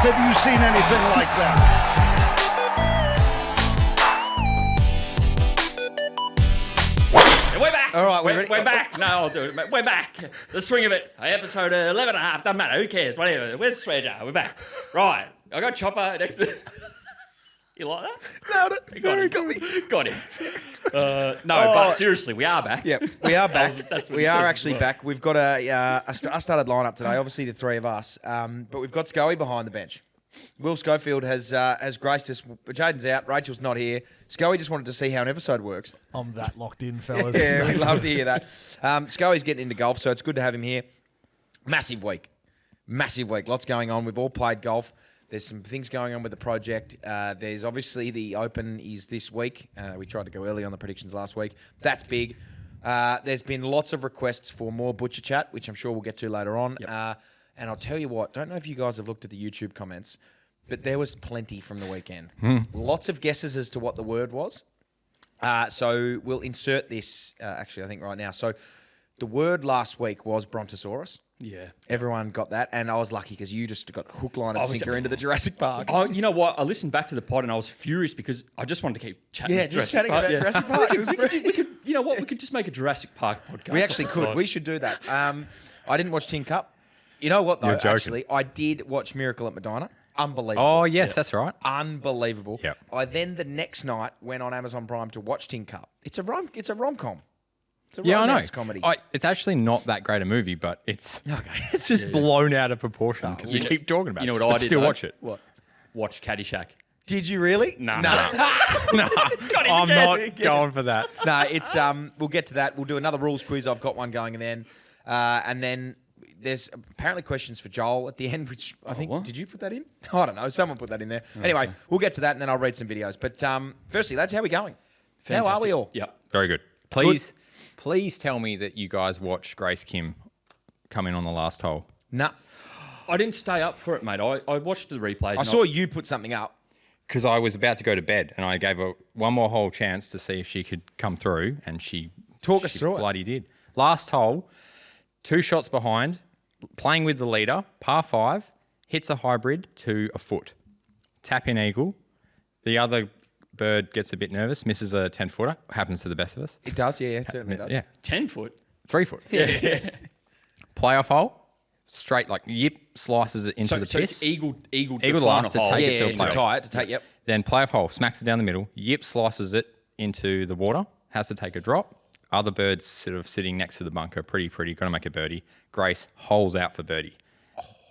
have you seen anything like that? We're back. All right, we're back. No, I'll do it. We're back. The swing of it. Episode 11 and a half. Doesn't matter. Who cares? Whatever. Where's Swearjar? We're back. Right. I got Chopper next to You like that? Nailed it. Got him. But seriously, we are back. Yeah, we are back. That's what We he are says actually as well. back. We've got a started lineup today. Obviously, the three of us, but we've got Scully behind the bench. Will Schofield has graced us. Jaden's out. Rachel's not here. Scully just wanted to see how an episode works. I'm that locked in, fellas. Yeah, we'd love to hear that. Scully's getting into golf, so it's good to have him here. Massive week. Lots going on. We've all played golf. There's some things going on with the project. There's obviously the Open is this week. We tried to go early on the predictions last week. That's big. There's been lots of requests for more Butcher Chat, which I'm sure we'll get to later on. Yep. And I'll tell you what, don't know if you guys have looked at the YouTube comments, but there was plenty from the weekend. Lots of guesses as to what the word was. So we'll insert this, actually, I think right now. So the word last week was Brontosaurus. Yeah. Everyone got that, and I was lucky because you just got hook, line, and sinker into the Jurassic Park. Oh, you know what? I listened back to the pod and I was furious because I just wanted to keep chatting. Yeah, just chatting about Jurassic Park. It was great. We could, you know what? We could just make a Jurassic Park podcast. We actually could. We should do that. I didn't watch Tin Cup. You know what, though? You're joking. Actually, I did watch Miracle at Medina. Unbelievable. Oh, yes, that's right. Unbelievable. Yep. I then the next night went on Amazon Prime to watch Tin Cup. It's a rom-com. It's a Yeah, I know. romance comedy. It's actually not that great a movie, but it's Okay. it's just blown out of proportion because we You know- keep talking about it. You know But what I did? still though? watch it. What? Watch Caddyshack. Did you really? No. No, I'm not going for that. No, it's we'll get to that. We'll do another rules quiz. I've got one going, and then there's apparently questions for Joel at the end, which I think what? did you put that in? I don't know. Someone put that in there. Anyway, we'll get to that, and then I'll read some videos. But firstly, lads, how are we going? How are we all? Yep. Very good. Please tell me that you guys watched Grace Kim come in on the last hole. Nah. I didn't stay up for it, mate. I watched the replays. I saw you put something up. Because I was about to go to bed and I gave her one more hole chance to see if she could come through, and she Talk us through it. bloody did. Last hole, 2 shots behind, playing with the leader, par 5, hits a hybrid to a foot. Tap in eagle. The other bird gets a bit nervous, misses a 10-footer. Happens to the best of us. It does, yeah, it certainly does. Yeah, 10 foot. 3 foot. Yeah. Playoff hole, straight like slices it into the So piss. it's eagle Eagle last to take it to a To playoff. tie it, to take, yep. Then playoff hole, smacks it down the middle. Slices it into the water, has to take a drop. Other birds sort of sitting next to the bunker, pretty, going to make a birdie. Grace holes out for birdie.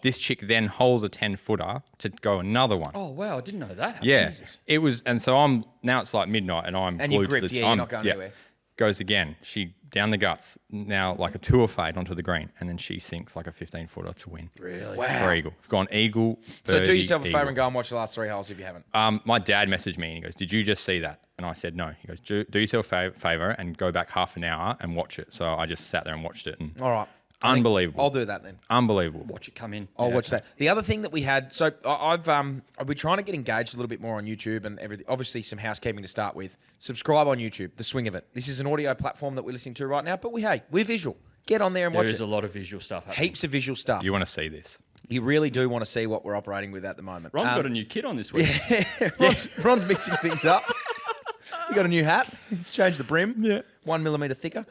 This chick then holes a 10-footer to go another one. Oh, wow. I didn't know that. Yeah, Jesus. it was, and so now it's like midnight, and I'm And glued you're gripped, to this. yeah, you're not going anywhere. Goes again. She down the guts, now like a tour fade onto the green, and then she sinks like a 15-footer to win. Really? For eagle. We've gone eagle. So do birdie, yourself a eagle. favour and go and watch the last 3 holes if you haven't. My dad messaged me and he goes, "Did you just see that?" And I said, "No." He goes, "Do yourself a favour and go back half an hour and watch it." So I just sat there and watched it. And All right. unbelievable. I'll do that then. Unbelievable. Watch it come in. I'll watch that. The other thing that we had, so I've been trying to get engaged a little bit more on YouTube and everything. Obviously, some housekeeping to start with. Subscribe on YouTube. The swing of it. This is an audio platform that we're listening to right now, but we're visual. Get on there and There watch is it. a lot of visual stuff happening. Heaps of visual stuff. You want to see this? You really do want to see what we're operating with at the moment. Ron's got a new kit on this week. Ron's mixing things up. You got a new hat. He's changed the brim. Yeah, 1 millimeter thicker.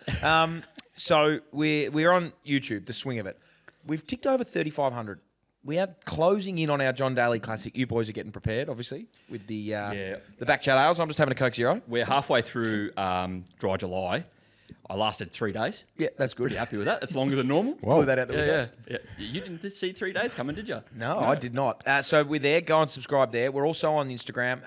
So we're on YouTube. The swing of it. We've ticked over 3,500. We are closing in on our John Daly Classic. You boys are getting prepared, obviously, with the BackChat ales. I'm just having a Coke Zero. We're halfway through Dry July. I lasted 3 days. Yeah, that's good. Pretty happy with that. That's longer than normal. Pull that out the window. Yeah. You didn't see 3 days coming, did you? No, I did not. So we're there. Go and subscribe there. We're also on Instagram.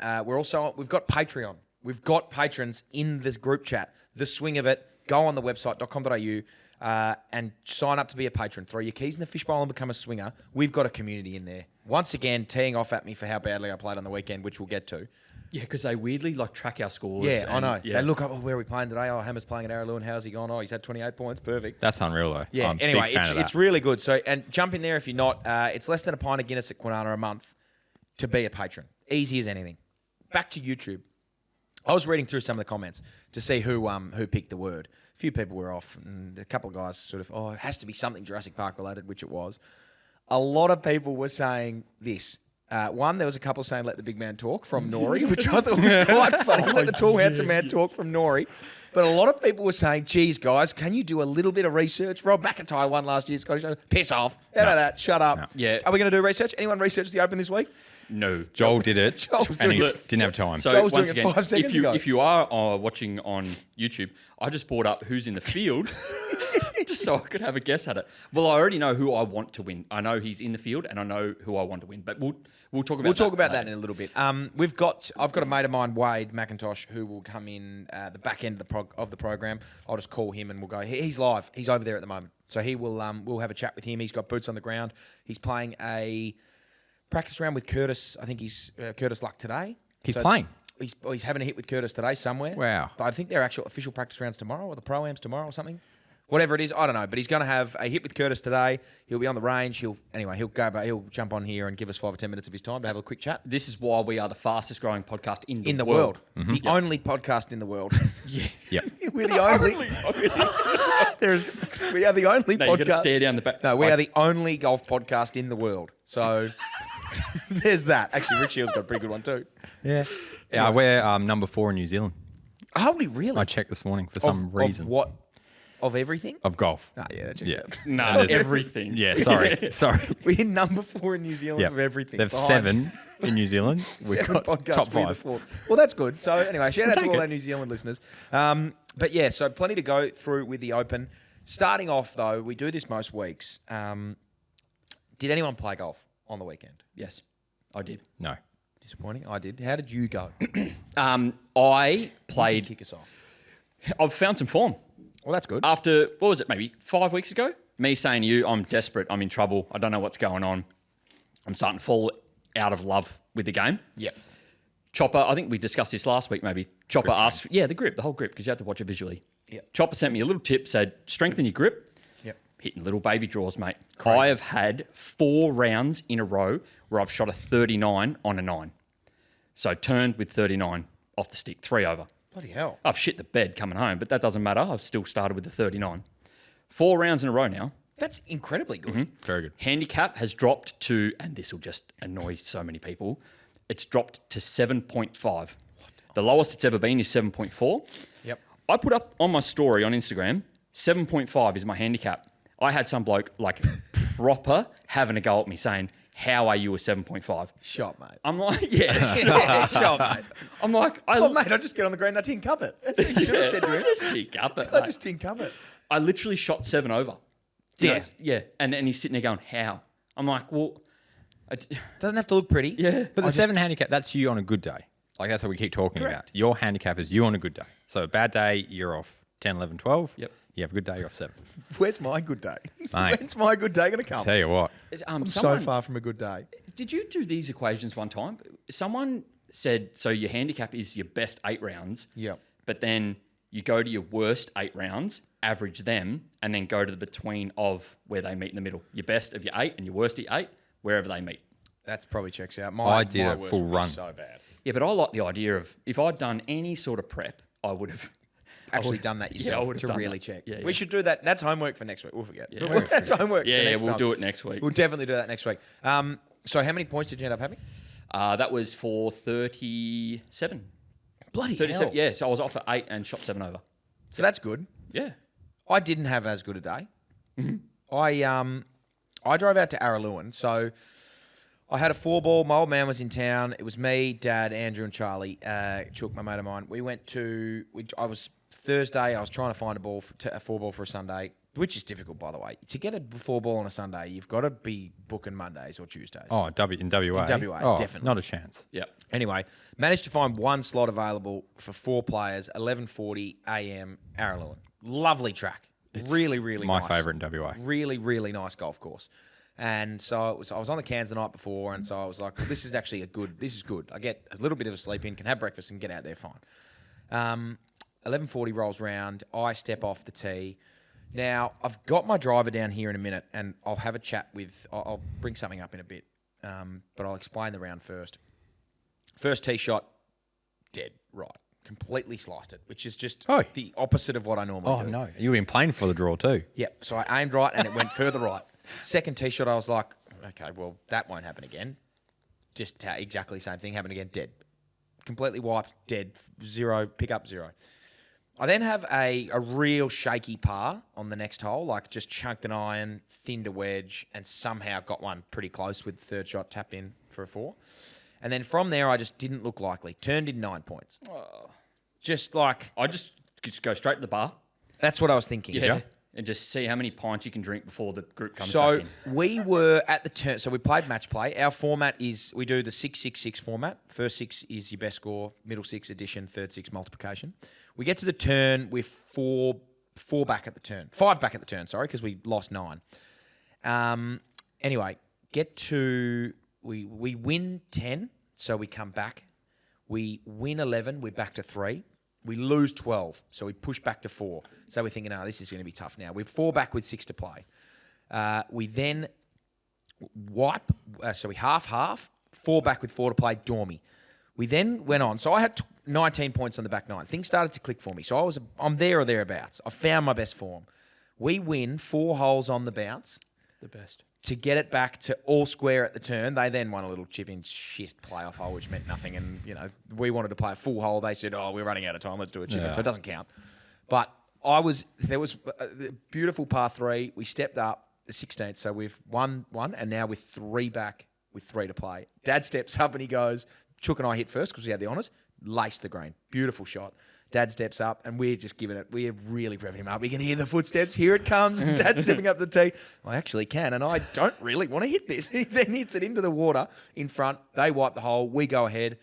We've got Patreon. We've got patrons in this group chat. The swing of it. Go on the website .com.au and sign up to be a patron. Throw your keys in the fishbowl and become a swinger. We've got a community in there. Once again, teeing off at me for how badly I played on the weekend, which we'll get to. Yeah, because they weirdly track our scores. Yeah, I know. Yeah. They look up, where are we playing today? Oh, Hammer's playing at Arrowloon. How's he gone? Oh, he's had 28 points. Perfect. That's unreal though. Yeah, I'm a anyway, big fan of that. it's really good. So, and jump in there if you're not. It's less than a pint of Guinness at Kwinana a month to be a patron. Easy as anything. Back to YouTube. I was reading through some of the comments to see who picked the word. A few people were off, and a couple of guys sort of, it has to be something Jurassic Park related, which it was. A lot of people were saying this. One, there was a couple saying, let the big man talk from Nori, which I thought was quite funny. Let the tall, handsome man talk from Nori. But a lot of people were saying, geez, guys, can you do a little bit of research? Rob McIntyre won last year's Scottish Open. Piss off. How about that? Shut up. No. Yeah. Are we going to do research? Anyone research the Open this week? No. Joel did it, Joel was and doing he it. didn't have time. So Joel was once doing it again, 5 seconds ago. if you are watching on YouTube, I just brought up who's in the field just so I could have a guess at it. Well, I already know who I want to win. I know he's in the field, and I know who I want to win. But we'll talk about that in a little bit. I've got a mate of mine, Wade McIntosh, who will come in the back end of the program. I'll just call him and we'll go. He's live. He's over there at the moment, so he will. We'll have a chat with him. He's got boots on the ground. He's playing a practice round with Curtis. I think he's Curtis Luck today. He's playing. He's having a hit with Curtis today somewhere. Wow. But I think their actual official practice rounds tomorrow, or the pro-ams tomorrow or something. Whatever it is, I don't know. But he's going to have a hit with Curtis today. He'll be on the range. He'll jump on here and give us 5 or 10 minutes of his time to have a quick chat. This is why we are the fastest growing podcast in the world. Mm-hmm. The only podcast in the world. Yep. We're the only. We are the only No, podcast. you got to stare down the back. No, we are the only golf podcast in the world. So there's that. Actually, Rich Hill's got a pretty good one too. Yeah. Yeah, we're number 4 in New Zealand. Holy really? I checked this morning for some reason. Of what? Of everything? Of golf. Oh, yeah, that checks out. No, there's- everything. Yeah, sorry. We're number 4 in New Zealand Yep. of everything. They've Behind 7 in New Zealand. We've 7 got podcasts, top we're the 5. fourth. Well, that's good. So anyway, shout out to take all it. our New Zealand listeners. But yeah, so plenty to go through with the Open. Starting off though, we do this most weeks. Did anyone play golf on the weekend? Yes, I did. No. Disappointing. I did. How did you go? I played. Kick us off. I've found some form. Well, that's good. After, what was it, maybe 5 weeks ago? Me saying to you, I'm desperate, I'm in trouble, I don't know what's going on. I'm starting to fall out of love with the game. Yep. Chopper, I think we discussed this last week maybe. Chopper asked, the whole grip, because you have to watch it visually. Yep. Chopper sent me a little tip, said, strengthen your grip. Yep. Hitting little baby draws, mate. I have had 4 rounds in a row where I've shot a 39 on a 9. So turned with 39 off the stick, 3 over. Bloody hell. I've shit the bed coming home, but that doesn't matter. I've still started with the 39. 4 rounds in a row now. That's incredibly good. Mm-hmm. Very good. Handicap has dropped to, and this will just annoy so many people, it's dropped to 7.5. The lowest it's ever been is 7.4. Yep. I put up on my story on Instagram, 7.5 is my handicap. I had some bloke like proper having a go at me saying, how are you a 7.5? Shot, mate. I'm like, yeah. Yeah, shot, mate. I'm like, Oh, mate, I just get on the green and I tin cup it. That's what you should have said to I him. just tick up it. I mate. just tin cup it. I literally shot 7 over. You Yeah. know, yeah. And he's sitting there going, how? I'm like, well, Doesn't have to look pretty. yeah. But the 7 handicap, that's you on a good day. Like, that's what we keep talking about. Your handicap is you on a good day. So a bad day, you're off 10, 11, 12. Yep. You have a good day, you're off 7. Where's my good day? Mate. When's my good day going to come? Tell you what. I'm so someone- far from a good day. Did you do these equations one time? Someone said, so your handicap is your best 8 rounds. Yep. But then you go to your worst 8 rounds, average them, and then go to the between of where they meet in the middle. Your best of your 8 and your worst of your 8, wherever they meet. That's probably checks out. I did my a worst full would be run. So bad. Yeah, but I like the idea of if I'd done any sort of prep, I would have Actually done that I yourself would've to done really that. check. Yeah, We yeah. should do that. That's homework for next week. We'll forget. Yeah. That's homework. Yeah, for yeah, next we'll time. do it next week. We'll definitely do that next week. So how many points did you end up having? That was for 37. Bloody 37. Yeah, so I was off at 8 and shot 7 over. So that's good. Yeah. I didn't have as good a day. Mm-hmm. I drove out to Araluen, so I had a 4-ball. My old man was in town. It was me, Dad, Andrew, and Charlie. Chook, my mate of mine. We went to. I was Thursday. I was trying to find a 4-ball for a Sunday, which is difficult, by the way. To get a 4-ball on a Sunday, you've got to be booking Mondays or Tuesdays. Oh, in WA? In WA, oh, definitely. Not a chance. Yeah. Anyway, managed to find one slot available for 4 players. 11:40 a.m. Araluen. Lovely track. Really, really My nice. favourite in WA. Really, really nice golf course. And so I was on the cans the night before, and so I was like, well, this is actually this is good. I get a little bit of a sleep in, can have breakfast, and get out there fine. 11:40 rolls round. I step off the tee. Now, I've got my driver down here in a minute, and I'll have a chat with... I'll bring something up in a bit, but I'll explain the round first. First tee shot, dead right. Completely sliced it, which is just Oh. the opposite of what I normally Oh, do. no. You were in playing for the draw too. Yep. So I aimed right and it went further right. Second tee shot, I was like, okay, well, that won't happen again. just exactly the same thing happened again. Dead. Completely wiped, dead. 0, pick up 0. I then have a real shaky par on the next hole, like just chunked an iron, thinned a wedge, and somehow got one pretty close with the third shot tapped in for a 4. And then from there, I just didn't look likely. Turned in 9 points. Just like... I just go straight to the bar. That's what I was thinking. Yeah. And just see how many pints you can drink before the group comes So back in. we were at the turn. So we played match play. Our format is we do the 6-6-6 format. First 6 is your best score. Middle 6 addition. Third 6 multiplication. We get to the turn with four back at the turn. 5 back at the turn. Sorry, because we lost 9. Anyway, get to we win 10. So we come back. We win 11. We're back to 3. We lose 12, so we push back to 4. So we're thinking, this is going to be tough now. We're 4 back with 6 to play. We then wipe, so we half, 4 back with 4 to play, Dormy. We then went on. So I had 19 points on the back 9. Things started to click for me. So I'm there or thereabouts. I found my best form. We win 4 holes on the bounce. The best. To get it back to all square at the turn. They then won a little chip-in shit playoff hole, which meant nothing. And, we wanted to play a full hole. They said, we're running out of time. Let's do a chip-in. So it doesn't count. But there was a beautiful par 3. We stepped up the 16th. So we've won 1, and now we're 3 back with 3 to play. Dad steps up and he goes, Chook and I hit first because we had the honours. Laced the green. Beautiful shot. Dad steps up, and we're just giving it. We're really revving him up. We can hear the footsteps. Here it comes. And Dad's stepping up the tee. I actually can, and I don't really want to hit this. He then hits it into the water in front. They wipe the hole. We go ahead.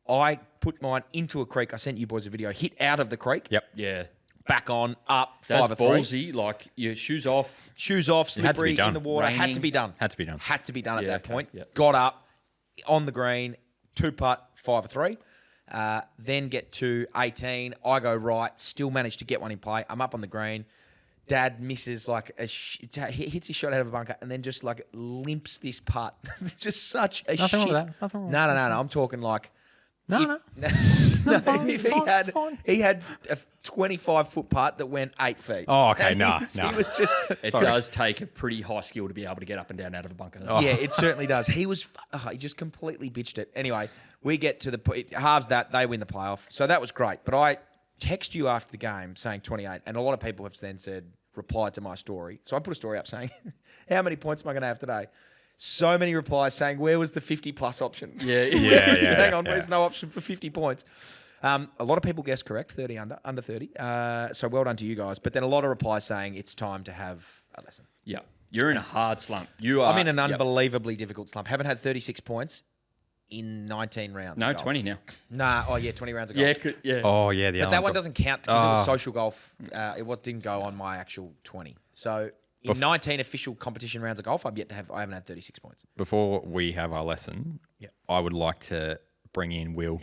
I put mine into a creek. I sent you boys a video. Hit out of the creek. Yep. Yeah. Back on, up, That's 5 or 3. ballsy. Like, your shoes off. Shoes off, It had to be slippery done. in the water. Had to be done. Had to be done. Had to be done at Yeah, that okay, point. yep. Got up on the green, 2-putt, 5 or 3. Then get to 18. I go right. Still manage to get one in play. I'm up on the green. Dad misses hits his shot out of a bunker and then just like limps this putt. Just such a Nothing shit. wrong with that. Nothing wrong with No. that. I'm talking like. No. If he had a 25-foot putt that went 8 feet. Oh, okay, And nah. He was just. It does take a pretty high skill to be able to get up and down out of a bunker. Yeah, it certainly does. He just completely bitched it. Anyway, we get to it halves that, they win the playoff. So that was great. But I text you after the game saying 28, and a lot of people have then replied to my story. So I put a story up saying, how many points am I going to have today? So many replies saying, where was the 50-plus option? Yeah. Hang on, there's no option for 50 points. A lot of people guessed correct, 30 under 30. So well done to you guys. But then a lot of replies saying it's time to have a lesson. Yeah. You're in a hard slump. You are. I'm in an yep. unbelievably difficult slump. Haven't had 36 points in 19 rounds. No, of golf. 20 now. Nah, 20 rounds of golf. Yeah. Oh, yeah. But that one doesn't count because it was social golf. Didn't go on my actual 20. So in 19 official competition rounds of golf, I haven't had 36 points. Before we have our lesson, I would like to bring in Will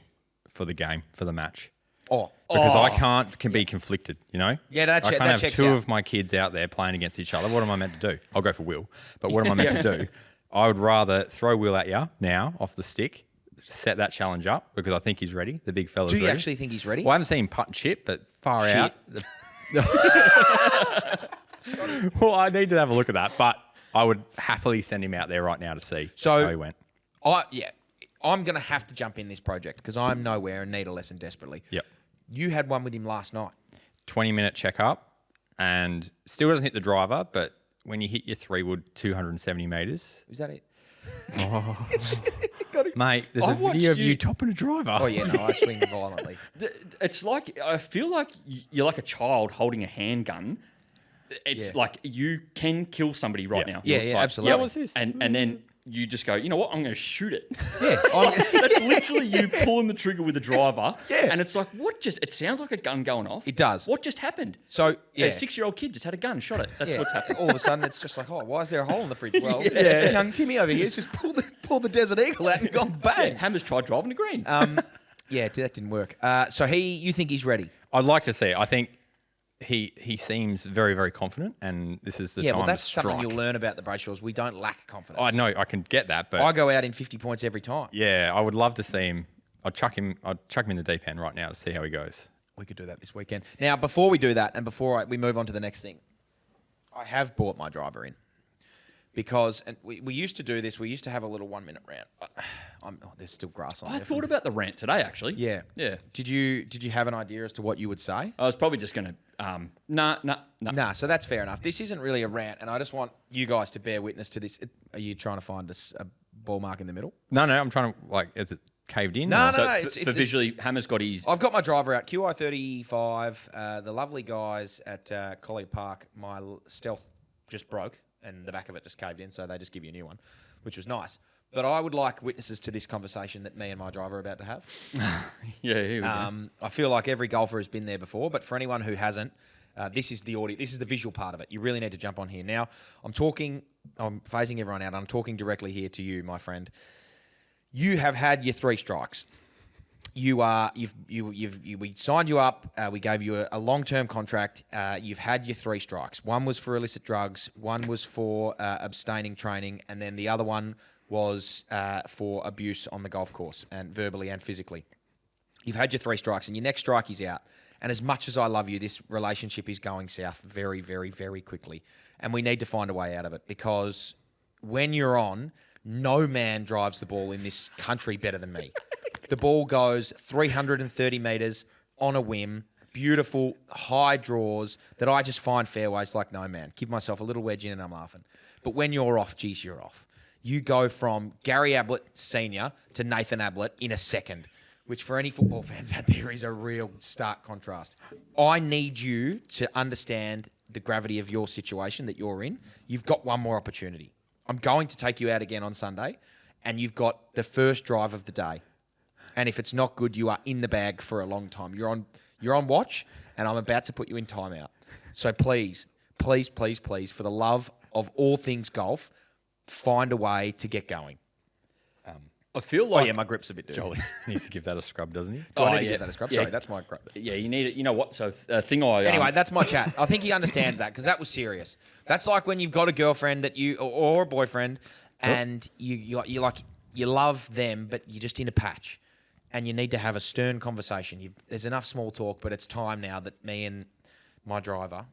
for the game, for the match. Because I can be conflicted, Yeah, I can't have checks two out. of my kids out there playing against each other. What am I meant to do? I'll go for Will. But what am I meant to do? I would rather throw Will at you now off the stick, set that challenge up because I think he's ready. The big fella's Do you ready. actually think he's ready? Well, I haven't seen him putt and chip, but far Shit. out. Well, I need to have a look at that, but I would happily send him out there right now to see how he went. I'm going to have to jump in this project because I'm nowhere and need a lesson desperately. Yep. You had one with him last night. 20-minute checkup and still doesn't hit the driver, but when you hit your 3-wood 270 metres... Is that it? Mate, there's a video of you topping a driver. Oh, yeah, no, I swing violently. It's like, I feel like you're like a child holding a handgun. It's like you can kill somebody right now. Yeah, Like, absolutely. What's this? And then you just go, you know what? I'm going to shoot it. Yes. That's literally you pulling the trigger with the driver. Yeah. And it's like, it sounds like a gun going off. It does. What just happened? So, A 6-year-old kid just had a gun, shot it. That's what's happened. All of a sudden, it's just like, why is there a hole in the fridge? Well, young Timmy over here has just pulled the Desert Eagle out and gone bang. Hammers tried driving the green. That didn't work. So you think he's ready? I'd like to see it. I think he seems very, very confident, and this is the time well, that's to strike. something you'll learn about the Brayshaws. We don't lack confidence. I know, I can get that, but I go out in 50 points every time. yeah, I would love to see him. I'd chuck him in the deep end right now to see how he goes. We could do that this weekend. Now, before we do that, and before we move on to the next thing, I have bought my driver in. because and we used to do this. We used to have a little 1 minute round. There's still grass on I there. thought about the rant today, actually. Yeah. Yeah. Did you have an idea as to what you would say? I was probably just going to, Nah, so that's fair enough. This isn't really a rant, and I just want you guys to bear witness to this. Are you trying to find us a ball mark in the middle? No, I'm trying to, like, is it caved in? No, or- no, So no. for visually, Hammer's got his... I've got my driver out, QI35. The lovely guys at Collier Park, my Stealth just broke, and the back of it just caved in, so they just give you a new one, which was nice. But I would like witnesses to this conversation that me and my driver are about to have. Yeah, here we go. I feel like every golfer has been there before, but for anyone who hasn't, this is the audio. This is the visual part of it. You really need to jump on here. Now, I'm phasing everyone out. I'm talking directly here to you, my friend. You have had your 3 strikes. We signed you up. We gave you a long-term contract. You've had your 3 strikes. One was for illicit drugs. One was for abstaining training, and then the other one was for abuse on the golf course, and verbally and physically. You've had your 3 strikes, and your next strike is out. And as much as I love you, this relationship is going south very, very, very quickly. And we need to find a way out of it, because when you're on, no man drives the ball in this country better than me. The ball goes 330 metres on a whim, beautiful high draws that I just find fairways like no man. Give myself a little wedge in and I'm laughing. But when you're off, geez, you're off. You go from Gary Ablett Sr. to Nathan Ablett in a second, which for any football fans out there is a real stark contrast. I need you to understand the gravity of your situation that you're in. You've got one more opportunity. I'm going to take you out again on Sunday, and you've got the first drive of the day. And if it's not good, you are in the bag for a long time. You're on watch, and I'm about to put you in timeout. So please, please, please, please, for the love of all things golf, find a way to get going. I feel Oh, like... yeah, my grip's a bit dirty. Jolly needs to give that a scrub, doesn't he? Do I need to yeah. get that a scrub? Yeah. Sorry, that's my grip. Yeah, you need it. You know what? So Anyway, that's my chat. I think he understands that, because that was serious. That's like when you've got a girlfriend that you or a boyfriend, and you love them, but you're just in a patch, and you need to have a stern conversation. There's enough small talk, but it's time now that me and my driver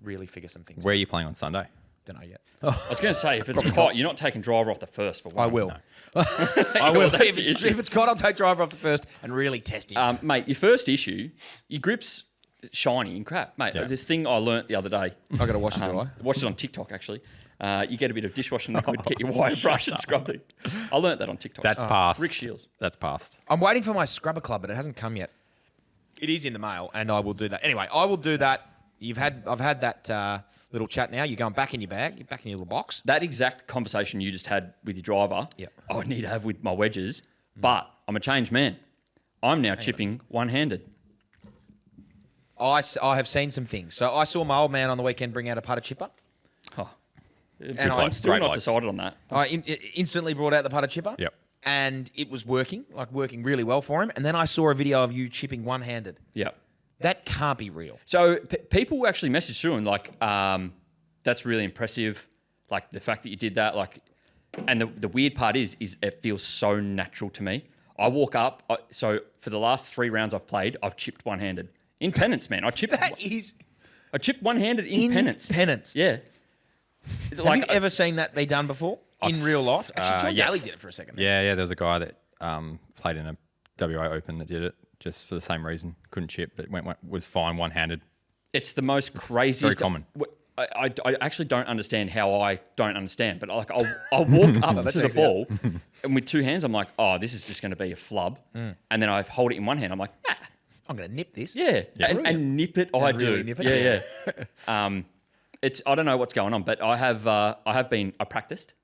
really figure some things Where are out. you playing on Sunday? Don't know yet. I was going to say, if it's hot, you're not taking driver off the first for one. I will. No. I will. That's If the it's, issue. if it's hot, I'll take driver off the first and really test him. Mate, your first issue, your grip's shiny and crap. Mate, Yeah. this thing I learnt the other day. I got to wash it, do I? Watched it on TikTok, actually. You get a bit of dishwashing liquid, get your wire brush and scrub it. I learnt that on TikTok. That's past. Rick Shields. That's past. I'm waiting for my scrubber club, but it hasn't come yet. It is in the mail, and I will do that. Anyway, I will do that. I've had that little chat now. You're going back in your bag. You're back in your little box. That exact conversation you just had with your driver, Yeah. I need to have with my wedges, but I'm a changed man. I'm now chipping one-handed. I have seen some things. So I saw my old man on the weekend bring out a putter chipper. Oh. I'm I'm still great not bloke. decided on that. I instantly brought out the putter chipper. Yep. And it was working really well for him. And then I saw a video of you chipping one-handed. Yeah. That can't be real. So people actually message through and like, that's really impressive. Like the fact that you did that, like, and the weird part is it feels so natural to me. I walk up. So for the last 3 rounds I've played, I've chipped one-handed in pennants, man. I chipped one-handed in pennants. Pennants. Yeah. Have you ever seen that be done before in real life? Actually, John yes. Daly did it for a second. Yeah, there was a guy that played in a WA Open that did it just for the same reason. Couldn't chip, but was fine one-handed. It's the most craziest. very common. I actually don't understand how I don't understand, but like I'll walk up to the checks ball, and with 2 hands, I'm like, oh, this is just going to be a flub, and then I hold it in one hand. I'm like, ah, I'm going to nip this. yeah, and nip it. I do, really nip it? yeah. I don't know what's going on, but I practiced,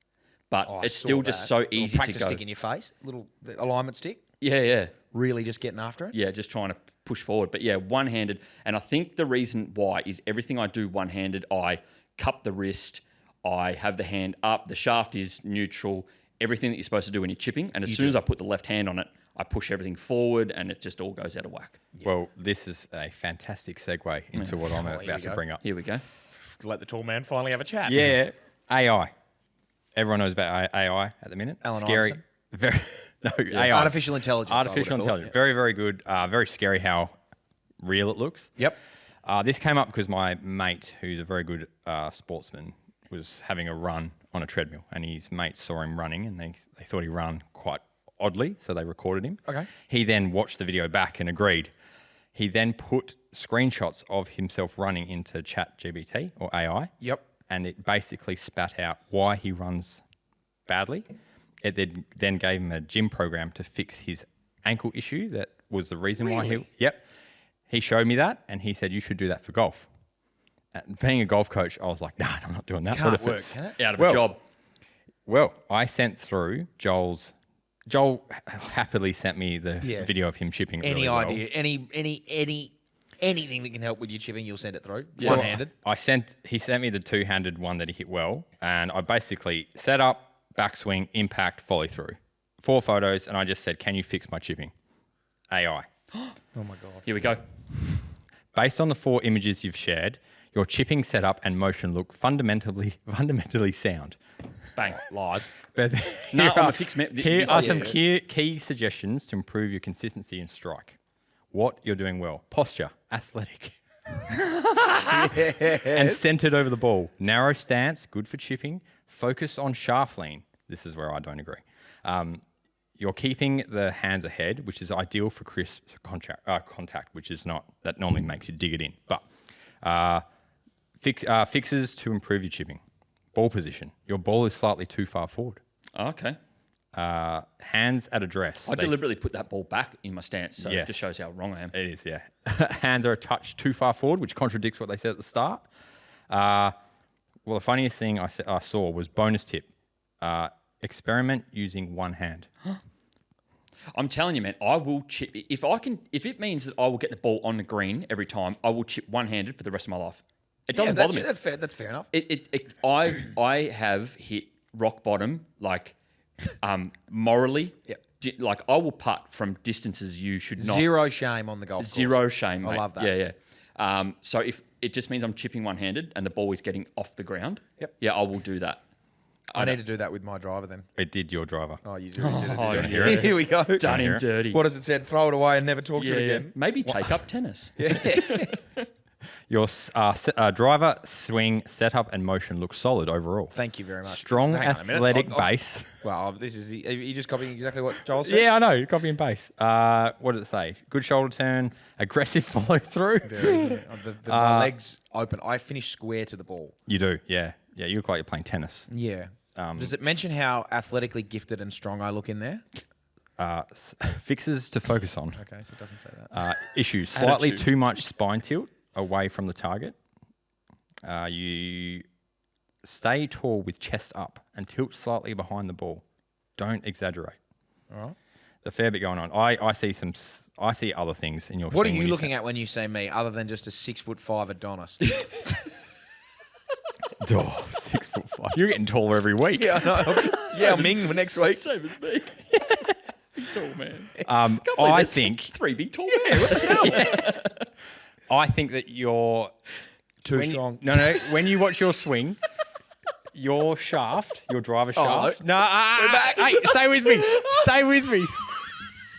but Oh, I it's saw still that. just so Little easy to practice go. stick in your face. The alignment stick. Yeah. Really just getting after it. Yeah, just trying to push forward. But yeah, one-handed. And I think the reason why is everything I do one-handed, I cup the wrist, I have the hand up, the shaft is neutral, everything that you're supposed to do when you're chipping. And as soon as I put the left hand on it, I push everything forward and it just all goes out of whack. Well, this is a fantastic segue into what I'm Oh, here about we to go. bring up. Here we go. Let the tall man finally have a chat. Yeah, AI. Everyone knows about AI at the minute. Alan Scary. Iverson? Very no AI. Artificial intelligence. I Artificial would have thought. intelligence. Very, very good. Very scary how real it looks. Yep. This came up because my mate, who's a very good sportsman, was having a run on a treadmill, and his mates saw him running, and they thought he ran quite oddly, so they recorded him. Okay. He then watched the video back and agreed. He then put screenshots of himself running into ChatGPT or AI. Yep. And it basically spat out why he runs badly. It then gave him a gym program to fix his ankle issue. That was the reason why he... Yep. He showed me that, and he said, you should do that for golf. Being a golf coach, I was like, nah, I'm not doing that. Can't What if work, it's- can it? Out of a job. Well, I sent through Joel happily sent me the video of him chipping it Any really well. idea? Anything that can help with your chipping, you'll send it through. So One-handed. He sent me the two-handed one that he hit well, and I basically set up, backswing, impact, follow through. 4 photos, and I just said, can you fix my chipping? AI. Oh my God. Here we go. Based on the 4 images you've shared, your chipping setup and motion look fundamentally sound. Bang. Lies. But No, here I'm are- a fixed man. Here are some key suggestions to improve your consistency and strike. What you're doing well. Posture, athletic. And centered over the ball. Narrow stance, good for chipping. Focus on shaft lean. This is where I don't agree. You're keeping the hands ahead, which is ideal for crisp contact, which is not. That normally makes you dig it in. But fixes to improve your chipping. Ball position. Your ball is slightly too far forward. Okay. Hands at address. I deliberately put that ball back in my stance, so Yes. it just shows how wrong I am. It is, yeah. Hands are a touch too far forward, which contradicts what they said at the start. Well, the funniest thing I saw was bonus tip. Experiment using one hand. I'm telling you, man, I will chip. If it means that I will get the ball on the green every time, I will chip one-handed for the rest of my life. It doesn't bother me. That's fair enough. I have hit rock bottom, like morally. Yep. Like I will putt from distances you should not. Zero shame on the golf course. Zero shame, mate. I love that. Yeah, yeah. So if it just means I'm chipping one-handed and the ball is getting off the ground, Yep. yeah, I will do that. I need to do that with my driver then. It did your driver. Oh, you did it. Oh, Did yeah. you? Here we go. Done hear him it. dirty. What does it say? Throw it away and never talk to Yeah, it yeah. again. Maybe take up tennis. Your driver, swing, setup, and motion look solid overall. Thank you very much. Strong Hang on a minute. athletic base. Well, this is are you just copying exactly what Joel said? Yeah, I know. Copy and paste. What did it say? Good shoulder turn, aggressive follow through. Very good. My legs open. I finish square to the ball. You do, yeah. Yeah, you look like you're playing tennis. Yeah. Does it mention how athletically gifted and strong I look in there? Fixes to focus on. Okay, so it doesn't say that. Issues. Slightly Attitude. too much spine tilt away from the target. You stay tall with chest up and tilt slightly behind the ball. Don't exaggerate. All right. The fair bit going on. I see I see other things in your What are swing you when looking at when you see me, other than just a 6'5" Adonis? Oh, 6'5". You're getting taller every week. Yeah, I know. Yeah, Ming next week. Same as me. Big tall man. I think 3 big tall men. What the hell? I think that you're Too strong. No. When you watch your swing, your shaft, your driver shaft. No, back. hey, stay with me. Stay with me.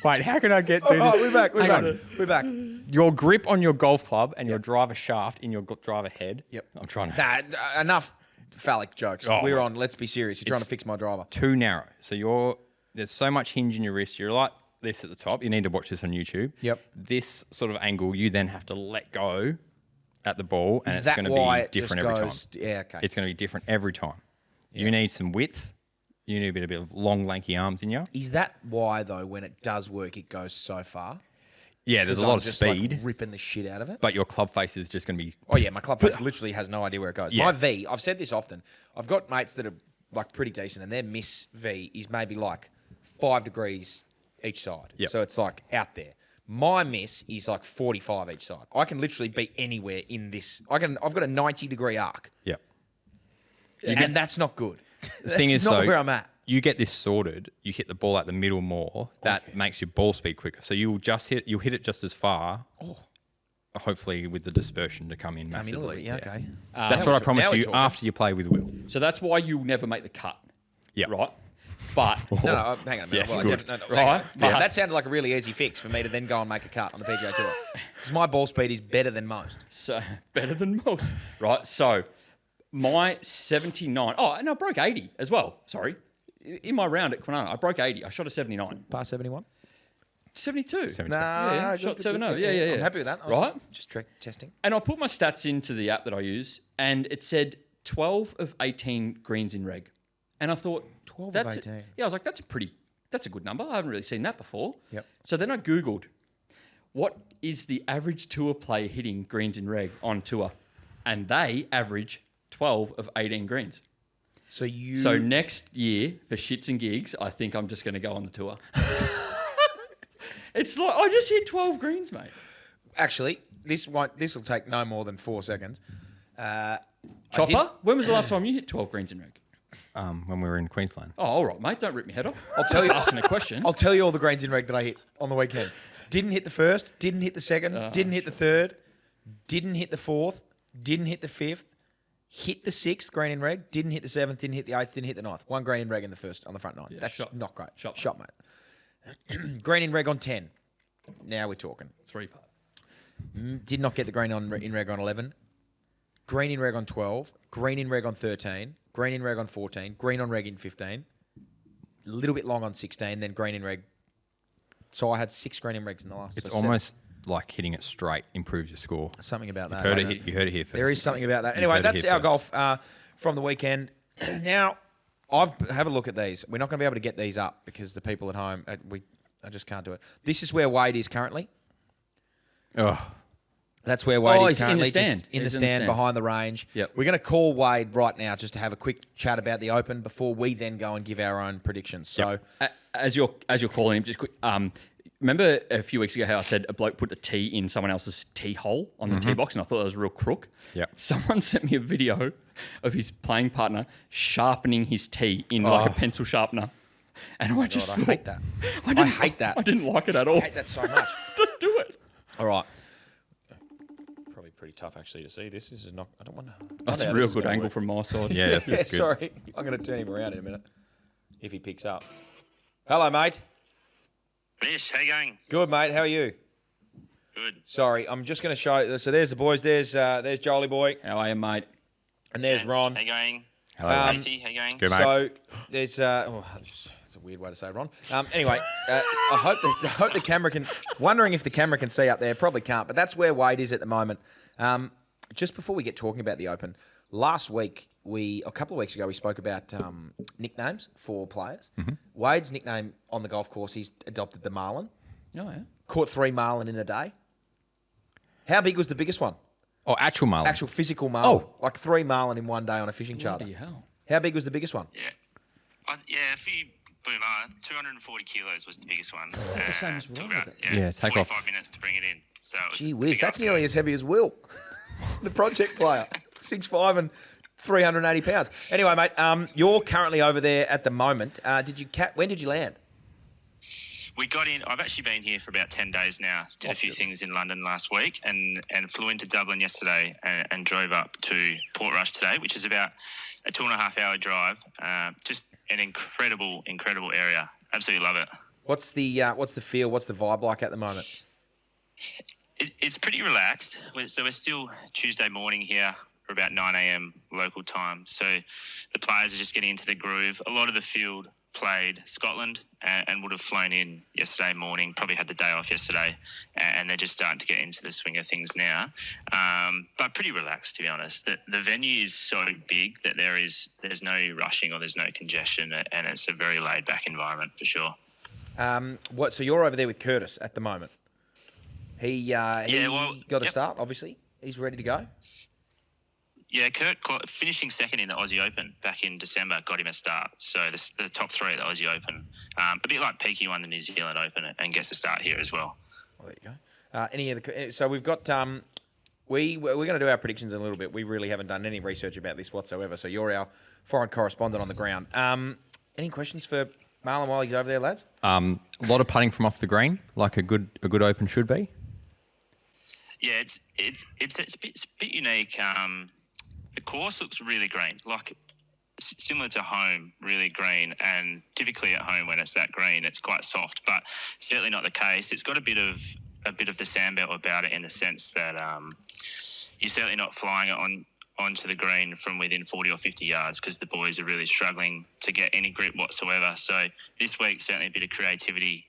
Wait, how can I do Oh, this? we're back. We're Hang back. on. We're back. Your grip on your golf club and your driver shaft in your driver head. Yep. I'm trying to. Nah, enough phallic jokes. Oh, We're right. on. Let's be serious. You're trying to fix my driver. Too narrow. So there's so much hinge in your wrist. You're like this at the top. You need to watch this on YouTube. Yep. This sort of angle, you then have to let go at the ball, and Is it's that going to why be it different just every goes? time. Yeah, okay. It's going to be different every time. You need some width. You need a bit of long, lanky arms in you. Is that why though? When it does work, it goes so far. Yeah, there's a 'Cause lot I'm of just, speed, like, ripping the shit out of it. but your club face is just going to be. Oh yeah, my club face literally has no idea where it goes. Yeah. My V, I've said this often. I've got mates that are like pretty decent, and their miss V is maybe like 5 degrees each side. Yep. So it's like out there. My miss is like 45 each side. I can literally be anywhere in this. I've got a 90-degree arc, Yeah. and that's not good. The thing is, not though, where I'm at. you get this sorted. You hit the ball at the middle more. That makes your ball speed quicker. So you'll hit it just as far. Hopefully, with the dispersion to come in I mean, massively. yeah, okay. That's Now what I we're promise you talking. after you play with Will. So that's why you'll never make the cut. Yeah. Right? But No, hang on a minute. Yes, Well, good. no, hang Right, on. but- That sounded like a really easy fix for me to then go and make a cut on the PGA Tour. Because my ball speed is better than most. so better than most. Right? So My 79. Oh, and I broke 80 as well. Sorry. In my round at Kwinana, I broke 80. I shot a 79. Past 71? 72. 72. Yeah. Shot 7-0. Yeah. I'm happy with that. I was Right? Just testing. And I put my stats into the app that I use, and it said 12 of 18 greens in reg. And I thought, 12 that's of 18. Yeah, I was like, that's a good number. I haven't really seen that before. Yep. So then I Googled, what is the average tour player hitting greens in reg on tour? And they average 12 of 18 greens. So next year, for shits and gigs, I think I'm just going to go on the tour. It's like, I just hit 12 greens, mate. Actually, this will take no more than 4 seconds. Chopper, when was the last time you hit 12 greens in reg? When we were in Queensland. Oh, all right, mate. Don't rip me head off. I'll tell you. Asking a question. I'll tell you all the greens in reg that I hit on the weekend. Didn't hit the first, didn't hit the second, didn't hit the third, didn't hit the fourth, didn't hit the fifth, hit the sixth green in reg, didn't hit the seventh, didn't hit the eighth, didn't hit the ninth. One green in reg in the first on the front nine. That's shot. not great. Shot, mate. Green in reg on 10. Now we're talking. 3-putt. Did not get the green in reg on 11. Green in reg on 12. Green in reg on 13. Green in reg on 14. Green on reg in 15. A little bit long on 16. Then green in reg. So I had 6 green in regs in the last. It's so almost like hitting it straight improves your score. something about that. You heard it here first. There is something about that. You've Anyway, heard it that's here our first. golf from the weekend. Now, have a look at these. We're not going to be able to get these up because the people at home, I just can't do it. This is where Wade is currently. Oh, That's where Wade is he's in the currently. stand. Just in the He's in the stand stand. behind the range. Yep. We're going to call Wade right now just to have a quick chat about the Open before we then go and give our own predictions. So, As you're calling him, just quick. Remember a few weeks ago how I said a bloke put a tee in someone else's tee hole on the tee box, and I thought that was a real crook. Yeah. Someone sent me a video of his playing partner sharpening his tee in like a pencil sharpener, and I just God, I hate that. I hate that. I didn't like it at all. I hate that so much. Don't do it. All right. Probably pretty tough actually to see. This is not. I don't want to. That's a real good angle from my side. yeah, that's good. Sorry, I'm going to turn him around in a minute if he picks up. Hello, mate. Yes, how you going? Good, mate. How are you? Good. Sorry, I'm just going to show. So there's the boys. There's Jolie boy, How are you, mate? and there's Gents, Ron. How you going? Hello. Casey, how you going? Good, mate. So there's. It's a weird way to say Ron. Anyway, I hope the camera can. Wondering if the camera can see up there. Probably can't. But that's where Wade is at the moment. Just before we get talking about the Open, last week a couple of weeks ago we spoke about nicknames for players. Wade's nickname on the golf course, he's adopted the Marlin. Oh yeah. Caught 3 marlin in a day. How big was the biggest one? Oh, actual marlin. Actual physical marlin. Oh. Like 3 marlin in one day on a fishing charter. Bloody hell. How big was the biggest one? Yeah. A few boom 240 kilos was the biggest one. That's the same as took Will, about but- Yeah, take 45 off. minutes to bring it in. So it was Gee a whiz, big that's afternoon. nearly as heavy as Will, the project player. 6'5" and 380 pounds. Anyway, mate, you're currently over there at the moment. When did you land? We got in. I've actually been here for about 10 days now. Did a few things in London last week and flew into Dublin yesterday and drove up to Portrush today, which is about a 2.5-hour drive. Just an incredible area. Absolutely love it. What's the feel? What's the vibe like at the moment? It's pretty relaxed. So we're still Tuesday morning here for about 9 a.m. local time. So the players are just getting into the groove. A lot of the field played Scotland and would have flown in yesterday morning, probably had the day off yesterday, and they're just starting to get into the swing of things now. But pretty relaxed, to be honest. The venue is so big that there's no rushing or there's no congestion, and it's a very laid-back environment for sure. So you're over there with Curtis at the moment. He got a yep. start, obviously. He's ready to go. Yeah, Kurt finishing second in the Aussie Open back in December got him a start. So the top 3 at the Aussie Open, a bit like Peaky won the New Zealand Open and gets a start here as well. Well, there you go. So we've got we're going to do our predictions in a little bit. We really haven't done any research about this whatsoever. So you're our foreign correspondent on the ground. Any questions for Marlon while he's over there, lads? A lot of putting from off the green, like a good Open should be. Yeah, it's a bit unique. The course looks really green, like similar to home, really green. And typically at home, when it's that green, it's quite soft. But certainly not the case. It's got a bit of the sandbelt about it in the sense that you're certainly not flying it onto the green from within 40 or 50 yards because the boys are really struggling to get any grip whatsoever. So this week, certainly a bit of creativity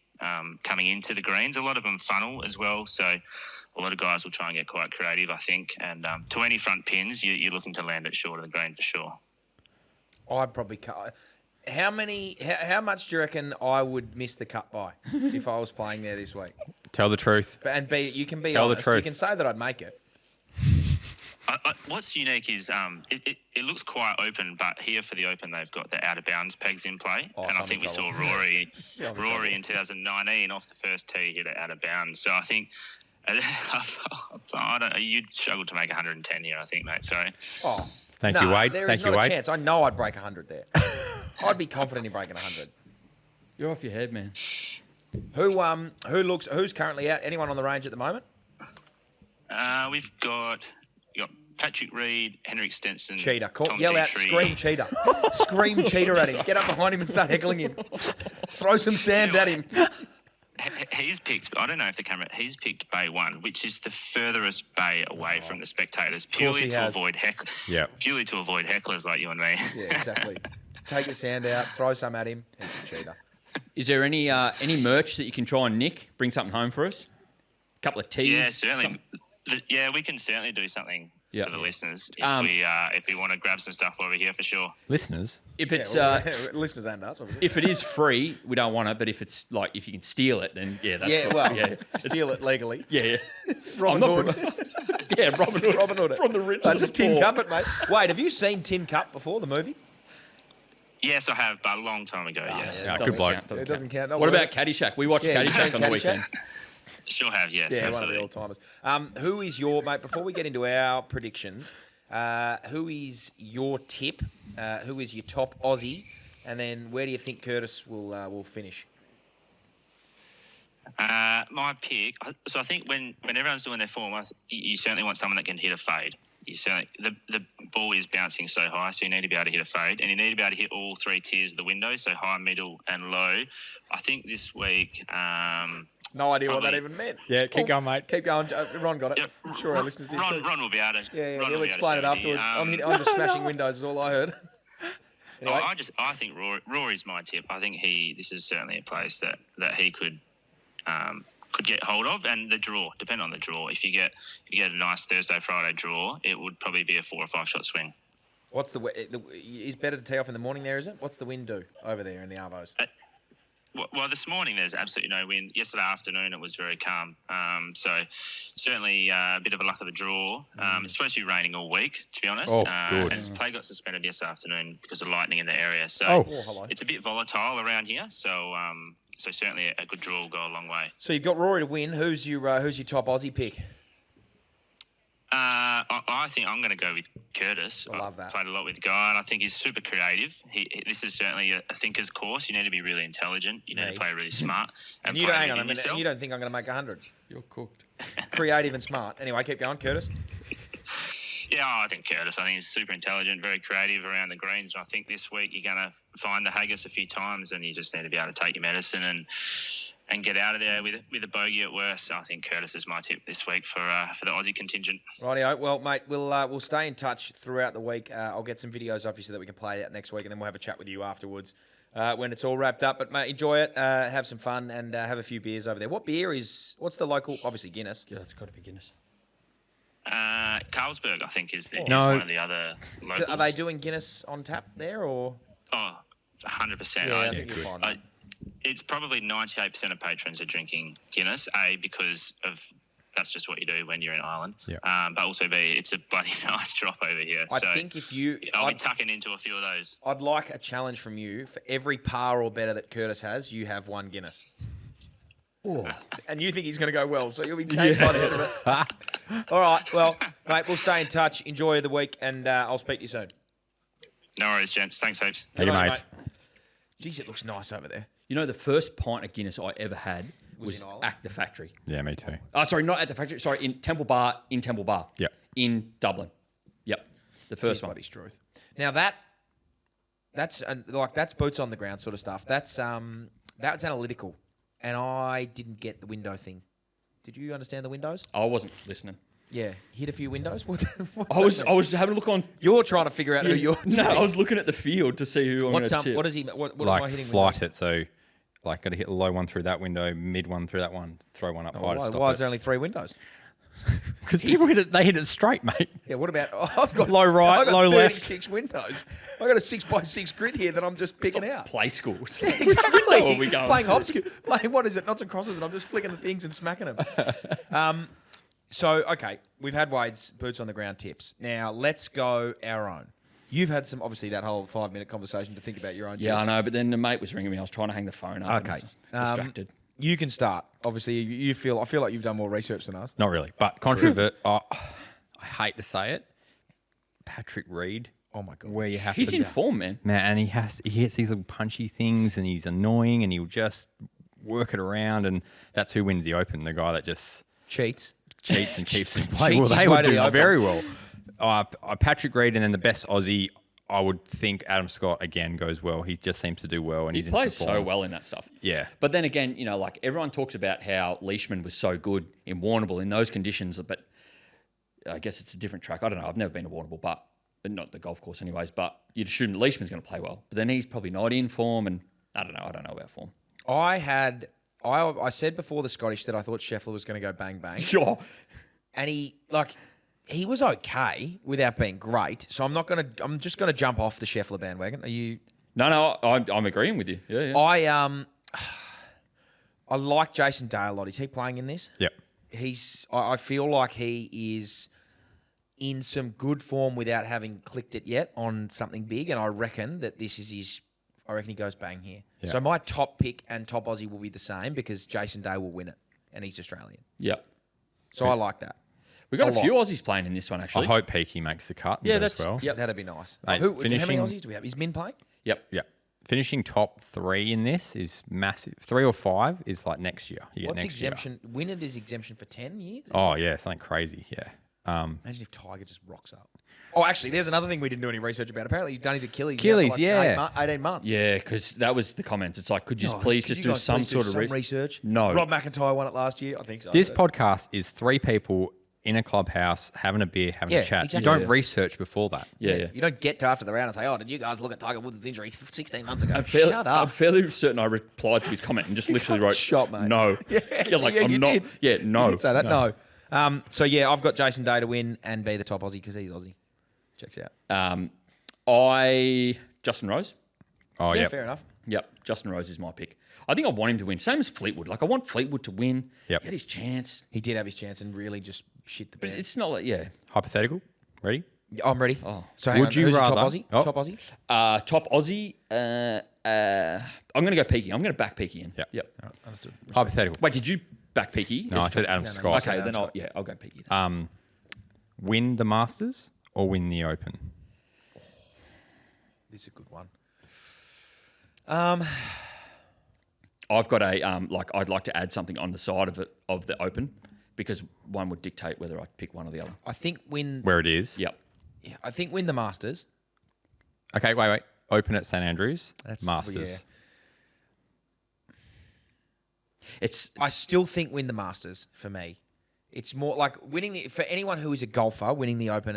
coming into the greens. A lot of them funnel as well. So a lot of guys will try and get quite creative, I think. And to any front pins, you're looking to land it short of the green for sure. I'd probably cut. How much do you reckon I would miss the cut by if I was playing there this week? Tell the truth. You can be Tell the honest. truth. You can say that I'd make it. What's unique is it looks quite open, but here for the Open they've got the out of bounds pegs in play, and I think we saw Rory in 2019 off the first tee hit it out of bounds. So I think you'd struggle to make 110 here, I think, mate. So Thank you, Wade. There Thank is you, not a Wade. chance. I know I'd break 100 there. I'd be confident in breaking 100. You're off your head, man. Who's currently out? Anyone on the range at the moment? we've got Patrick Reed, Henrik Stenson, Cheater. Tom Yell out, Dietrich. scream cheater. Scream cheater at him. Get up behind him and start heckling him. Throw some sand at him. He's picked, I don't know if the camera, he's picked bay 1, which is the furthest bay away from the spectators, purely to avoid hecklers like you and me. Yeah, exactly. Take the sand out, throw some at him. He's a cheater. Is there any merch that you can try and nick? Bring something home for us? A couple of teas? Yeah, certainly. Yeah, we can certainly do something for the listeners if we want to grab some stuff while we're here for sure. Listeners? If it's listeners and us, obviously. if it is free, we don't want it. But if it's like if you can steal it, then that's steal it legally. Yeah. Robin Hood. Robin Hood. Robin Hood. From the rich. Just Tin Cup it, mate. Wait, have you seen Tin Cup before the movie? Yes, I have, but a long time ago. Yes, Good bloke. It doesn't count. What about Caddyshack? We watched Caddyshack on the weekend. sure have. Yes, Yeah, absolutely. one of the all-timers. Who is your, mate, before we get into our predictions, who is your tip? Who is your top Aussie? And then where do you think Curtis will finish? My pick. So I think when everyone's doing their form, you certainly want someone that can hit a fade. You certainly the ball is bouncing so high, so you need to be able to hit a fade, and you need to be able to hit all three tiers of the window, so high, middle, and low. I think this week. No idea what that even meant. Yeah, keep going, mate. Keep going. Ron got it. I'm sure our listeners did too. Ron will be able to. Yeah, Ron he'll will be able to explain it show me. afterwards. I'm just smashing windows is all I heard. Anyway. I think Rory's my tip. I think this is certainly a place that he could get hold of, and the draw, depend on the draw. If you get a nice Thursday, Friday draw, it would probably be a 4 or 5 shot swing. What's it's better to tee off in the morning there, is it? What's the wind do over there in the Arvos? Well, this morning there's absolutely no wind. Yesterday afternoon it was very calm. So certainly a bit of a luck of the draw. It's supposed to be raining all week, to be honest. Oh, good. And play got suspended yesterday afternoon because of lightning in the area. So hello. it's a bit volatile around here. So so certainly a good draw will go a long way. So you've got Rory to win. Who's your top Aussie pick? I think I'm going to go with Curtis. I love that. I've played a lot with the guy, and I think he's super creative. This is certainly a thinker's course. You need to be really intelligent. You need to play really smart. And you play don't, within yourself. you don't think I'm going to make 100? You're cooked. Creative and smart. Anyway, keep going, Curtis. Yeah, I think Curtis. I think he's super intelligent, very creative around the greens. And I think this week you're going to find the haggis a few times, and you just need to be able to take your medicine and get out of there with a bogey at worst. So I think Curtis is my tip this week for the Aussie contingent. Rightio. Well, mate, we'll stay in touch throughout the week. I'll get some videos off you so that we can play it next week, and then we'll have a chat with you afterwards when it's all wrapped up. But, mate, enjoy it, have some fun, and have a few beers over there. What's the local, obviously Guinness? Yeah, it's got to be Guinness. Carlsberg, I think, is one of the other locals. Are they doing Guinness on tap there, or? Oh, 100%. Yeah, I think you'll find that. It's probably 98% of patrons are drinking Guinness, A, because of that's just what you do when you're in Ireland. Yeah. But also B, it's a bloody nice drop over here. I think I'll be tucking into a few of those. I'd like a challenge from you. For every par or better that Curtis has, you have one Guinness. Oh. And you think he's going to go well, so you'll be taken by the end of it. All right, well, mate, we'll stay in touch. Enjoy the week, and I'll speak to you soon. No worries, gents. Thanks, heaps. Thank you, mate. Jeez, it looks nice over there. You know, the first pint of Guinness I ever had was in Ireland? at the factory. Yeah, me too. Oh, sorry, not at the factory. Sorry, in Temple Bar. Yep. In Dublin. Yep. The first one. Bloody truth. Now that's boots on the ground sort of stuff. That's analytical, and I didn't get the window thing. Did you understand the windows? I wasn't listening. Yeah, hit a few windows. What's I was having a look on. You're trying to figure out who you're. No, I was looking at the field to see who I'm going What's to tip. what is he? What am I Like hitting? flight windows? it. So, like, got to hit the low one through that window, mid one through that one, throw one up high to Why, stop why is it. there only 3 windows? Because people they hit it straight, mate. Yeah, what about? I've got Low right, I've got low left. 36 windows. I've got a 6x6 grid here that I'm just picking out. Play school. Exactly. Which are we going Playing through? hopscotch. Playing what is it? Knots and crosses, and I'm just flicking the things and smacking them. So okay, we've had Wade's boots on the ground tips. Now let's go our own. You've had some obviously that whole 5-minute conversation to think about your own. Yeah, I tips. know, but then the mate was ringing me. I was trying to hang the phone up. Okay. And I was distracted. You can start. Obviously, I feel like you've done more research than us. Not really, but controvert. I hate to say it. Patrick Reed. Oh my god. Where you have He's to in form, man. man, and he hits these little punchy things, and he's annoying, and he'll just work it around, and that's who wins the Open. The guy that just Cheats. cheats and keeps it Cheats play. Well, his they way would to the do Open. very well. Patrick Reed, and then the best Aussie, I would think Adam Scott again goes well. He just seems to do well, and He he's plays in so form. well in that stuff. Yeah. But then again, you know, like everyone talks about how Leishman was so good in Warrnambool in those conditions, but I guess it's a different track. I don't know. I've never been to Warrnambool, but not the golf course anyways, but you'd assume Leishman's going to play well. But then he's probably not in form, and I don't know about form. I said before the Scottish that I thought Scheffler was going to go bang bang. Sure. And he was okay without being great. So I'm just gonna jump off the Scheffler bandwagon. Are you? No, I'm agreeing with you. Yeah. I like Jason Day a lot. Is he playing in this? Yep. I feel like he is in some good form without having clicked it yet on something big, and I reckon that this is his. I reckon he goes bang here. Yeah. So my top pick and top Aussie will be the same because Jason Day will win it, and he's Australian. Yeah. So I like that. We've got A a few Aussies playing in this one, I actually. hope Peaky makes the cut. Yeah, as that's- well. Yep. That'd be nice. Mate, How many finishing- Aussies do we have? Is Min playing? Yep. Yeah. Finishing top 3 in this is massive. 3 or 5 is like next year. You get What's next exemption? Win it is exemption for 10 years? Year. Oh, yeah, something crazy. Yeah. Imagine if Tiger just rocks up. Oh, actually, there's another thing we didn't do any research about. Apparently, he's done his Achilles. now for Achilles, like yeah. 18 months. Yeah, because that was the comments. It's like, could you Oh, please could just you do guys some please sort of research? No. Rob McIntyre won it last year. I think so. This podcast is 3 people in a clubhouse having a beer, having Yeah, a chat. exactly. You don't Yeah. research before that. Yeah. You don't get to after the round and say, "Oh, did you guys look at Tiger Woods' injury 16 months ago?" I'm Shut up. fairly certain I replied to his comment and just literally wrote, Shot, mate. no. Yeah, like, yeah, I'm you not. did. Yeah, no. You did say that. No. So yeah, I've got Jason Day to win and be the top Aussie because he's Aussie. Checks out. Justin Rose. Oh, Yeah, yeah. fair enough. Yep, Justin Rose is my pick. I think I want him to win. Same as Fleetwood. Like, I want Fleetwood to win. Yep. He had his chance. He did have his chance and really just shit the But bed. it's not like, yeah. Hypothetical. Ready? Yeah, I'm ready. Oh. So hang Would on, you who's your rather- top Aussie? Oh. Top Aussie? Top Aussie. I'm going to go Peaky. I'm going to back Peaky in. Yep. Yep. Understood. Hypothetical. Wait, did you back Peaky? No, I said Adam no, Scott. Okay, Adam then Scott. I'll go Peaky. then. Win the Masters or win the Open? This is a good one. I've got a I'd like to add something on the side of it of the Open because one would dictate whether I pick one or the other. I think win. Where it is. Yep. Yeah, I think win the Masters. Okay, wait. Open at St Andrews. That's- Masters. yeah. I still think win the Masters for me. It's more like winning for anyone who is a golfer. Winning the Open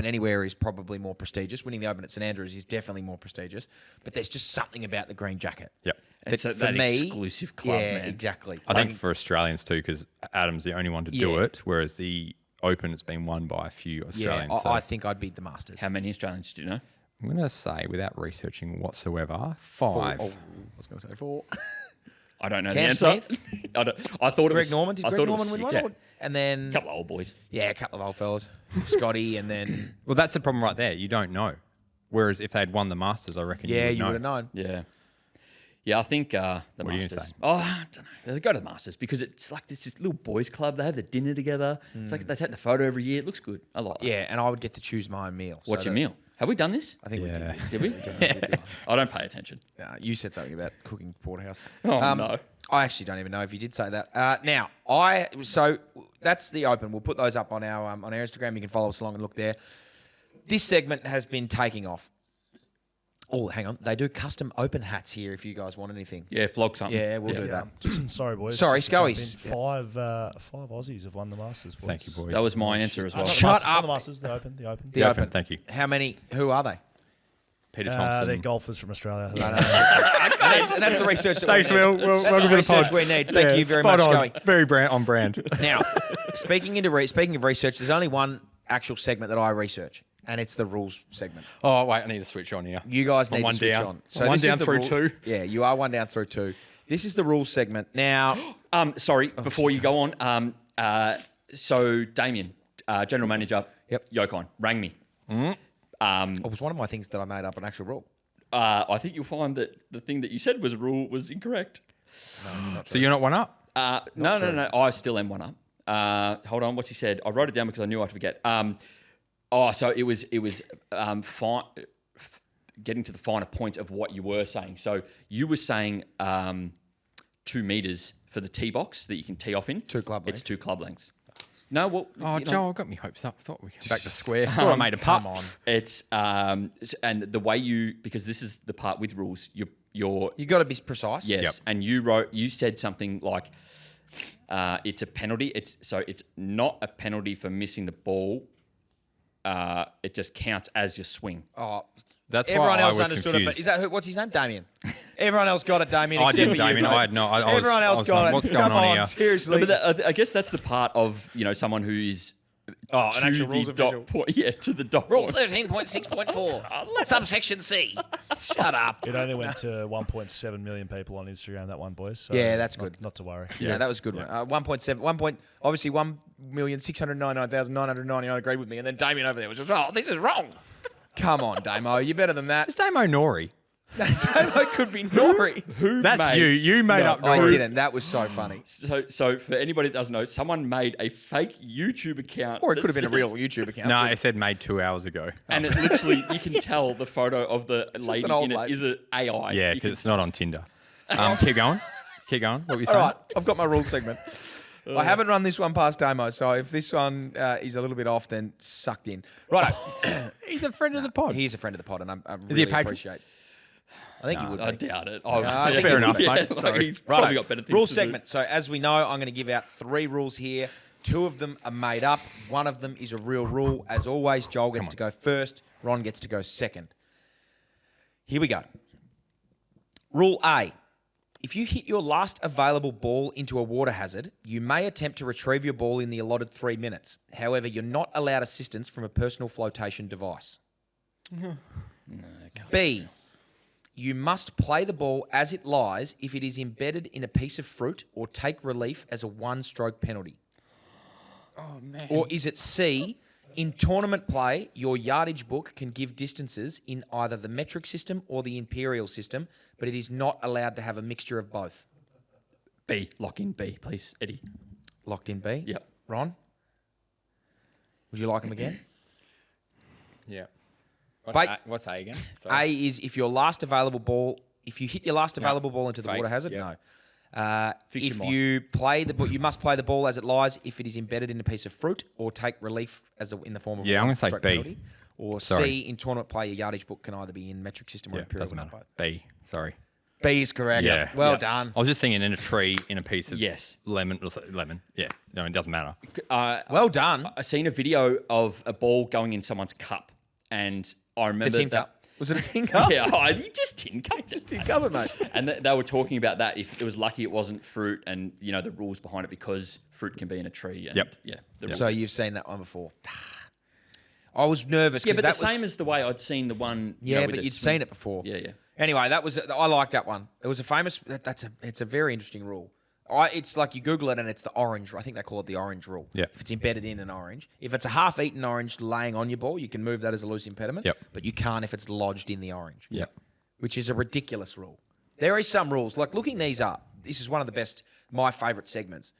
anywhere is probably more prestigious. Winning the Open at St Andrews is definitely more prestigious. But there's just something about the green jacket. Yep. It's for that me, exclusive club, yeah, man. exactly. I think for Australians too, because Adam's the only one to do Yeah. it, whereas the Open it's been won by a few yeah, Australians. I think I'd beat the Masters. How many Australians do you know? I'm going to say, without researching whatsoever, 5. Four. Oh, I was going to say 4. I don't know Cam the answer. Smith? I thought it Greg was. Norman. Did I Greg thought it Norman was win 6. one? And then A couple of old boys. yeah, a couple of old fellas, Scotty, and then Well, that's the problem right there. You don't know. Whereas if they'd won the Masters, I reckon yeah, you you would would know. have known. Yeah. Yeah, I think the What are you gonna Masters. say? Oh, I don't know. They go to the Masters because it's like this little boys' club. They have the dinner together. It's like they take the photo every year. It looks good. I like that. Yeah, and I would get to choose my own meal. What's So your that- meal? Have we done this? I think we Yeah. did this. Did we? I don't pay attention. You said something about cooking porterhouse. Oh, no. I actually don't even know if you did say that. Now, so that's the Open. We'll put those up on our Instagram. You can follow us along and look there. This segment has been taking off. Oh, hang on. They do custom open hats here if you guys want anything. Yeah, flog something. Yeah, we'll do that. Sorry, boys. Sorry, just to jump Scoey's. in. Five Aussies have won the Masters, boys. Thank you, boys. That was my answer as well. Shut Not up. the Masters, the Open. The Open. The Open. Thank you. How many? Who are they? Peter Thompson. They're golfers from Australia. And that's the research that Thanks, we need. Will. That's Welcome the to the research pod. we need. Thank you very much, spot Scoey. on. Very on brand. Now, speaking of research, there's only one actual segment that I research, and it's the rules segment. Oh, wait, I need to switch on here. You guys I'm need one to switch down. on. I'm one this is down the through rule- two. Yeah, you are one down through two. This is the rules segment. Now, Sorry, before you go on, so Damien, general manager, Yep. Yokon, rang me. it was one of my things that I made up an actual rule. I think you'll find that the thing that you said was a rule was incorrect. So you're not one up? No. I still am one up. Hold on, what's he said? I wrote it down because I knew I'd forget. So it was getting to the finer points of what you were saying. So you were saying 2 meters for the tee box that you can tee off in. 2 club lengths. It's 2 club lengths. No, well, Oh, you know, Joel, got me hopes up. I thought we back to square. Thought I made a putt. Come on. it's and the way because this is the part with rules. You're You got to be precise. yes, Yep. and you said something like it's a penalty. It's not a penalty for missing the ball. It just counts as your swing. Oh, That's everyone why else I was understood confused. it. But is that what's his name? Damien. Everyone else got it, Damien. I except didn't, for you, Damien. mate. I had no. I was, Everyone I else was got going, it. What's Come going on on, here? seriously. No, but I guess that's the part of someone who is an to actual the rules dot official. point. Yeah, to the dot Rule point. 13.6.4, subsection C. Shut up. It only went to 1.7 million people on Instagram, that one, boys. So Yeah, that's good. Not to worry. Yeah, that was a good. 1.7, obviously 1,699,999 agreed with me, and then Damien over there was just, oh, this is wrong. Come on, Damo, you're better than that. It's Damo Nori. Damo could be Nori. That's you. You made up I Nori. didn't. That was so funny. So for anybody that doesn't know, someone made a fake YouTube account, Or it that could have been a says- real YouTube account. No, it said made 2 hours ago. and it literally you can tell the photo of the lady an old in it lady. is an AI. Yeah, You because can- it's not on Tinder. Keep going. Keep going. What were you All saying? right, I've got my rule segment. I haven't run this one past Damo, so if this one is a little bit off, then sucked in. Right, He's a friend of the pod. he is a friend of the pod, and I he a really patron? appreciate. I think he would. I be. doubt it. fair enough, mate. Like, Sorry. he's probably got better things Rule to segment. So as we know, I'm going to give out 3 rules here. 2 of them are made up. 1 of them is a real rule. As always, Joel gets to go first. Ron gets to go second. Here we go. Rule A. If you hit your last available ball into a water hazard, you may attempt to retrieve your ball in the allotted 3 minutes. However, you're not allowed assistance from a personal flotation device. B. You must play the ball as it lies if it is embedded in a piece of fruit or take relief as a 1-stroke penalty. Oh, man. Or is it C? In tournament play, your yardage book can give distances in either the metric system or the imperial system, but it is not allowed to have a mixture of both. B. Lock in B, please, Eddie. Locked in B? Yep. Ron? Would you like them again? Yeah. Wait. What's A again? A is if your last available ball, if you hit your last available ball into the Fake, water hazard, yep. no. Fix your If mind. you play the ball, you must play the ball as it lies if it is embedded in a piece of fruit or take relief in the form of Yeah, a I'm gonna say stroke B. penalty. Or Sorry. C, in tournament play, your yardage book can either be in metric system or Yeah, imperial. doesn't or matter. both. B. Sorry. B is correct. Yeah. Well Yeah. done. I was just thinking in a tree in a piece of Yes. lemon. Lemon. Yeah. No, it doesn't matter. Well done. I seen a video of a ball going in someone's cup, and I remember The tin that. cup. Was it a tin cup? Yeah, you just tin cup it. Tin cup it, mate. And they were talking about that. If it was lucky, it wasn't fruit, and the rules behind it because fruit can be in a tree. And, Yep. Yeah. So you've seen that one before. I was nervous. Yeah, 'cause but that the same as the way I'd seen the one. Yeah, with but the you'd swing. seen it before. Yeah, yeah. Anyway, I like that one. It was a famous. It's a very interesting rule. It's like you Google it and it's the orange. I think they call it the orange rule. Yeah. If it's embedded in an orange, if it's a half-eaten orange laying on your ball, you can move that as a loose impediment. Yep. But you can't if it's lodged in the orange. Yep. Which is a ridiculous rule. There is some rules like looking these up. This is one of the best, my favourite segments.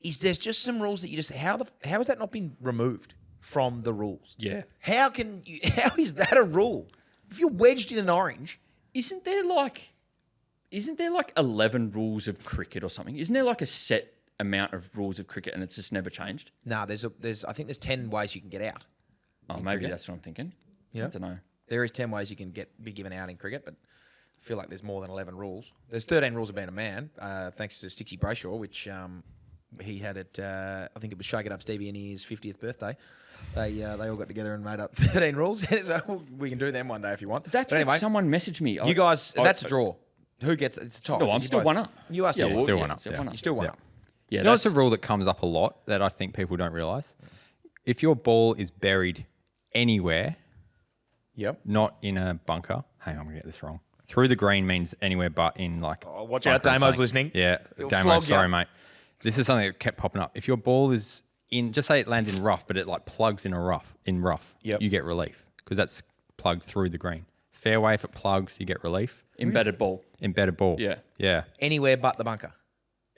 Is there's just some rules that you just how has that not been removed from the rules? Yeah. How is that a rule? If you're wedged in an orange. Isn't there like 11 rules of cricket or something? Isn't there like a set amount of rules of cricket and it's just never changed? No, I think there's 10 ways you can get out. Oh, maybe that's what I'm thinking. Yeah. I don't know. There is 10 ways you can be given out in cricket, but I feel like there's more than 11 rules. There's 13 rules of being a man, thanks to Stixie Brayshaw, which he had at, I think it was Shake It Up Stevie in his 50th birthday. They all got together and made up 13 rules. So we can do them one day if you want. That's but anyway, what someone messaged me. you guys, that's a draw. Who gets it? It's a tie. No, I'm You still both- one up. You are still, Yeah, still one up. still Yeah. one You're up. still one Yeah. up. Yeah, You know, it's that's a rule that comes up a lot that I think people don't realise. If your ball is buried anywhere, Yep. not in a bunker. Hang on, I'm going to get this wrong. Through the green means anywhere but in like... Oh, watch out, bunker or Damo's something. listening. Yeah, He'll Damo, flog sorry, ya. mate. This is something that kept popping up. If your ball is in... Just say it lands in rough, but it like plugs in rough, Yep. you get relief because that's plugged through the green. Fairway, if it plugs, you get relief. embedded ball. Embedded ball. Yeah. Yeah. Anywhere but the bunker.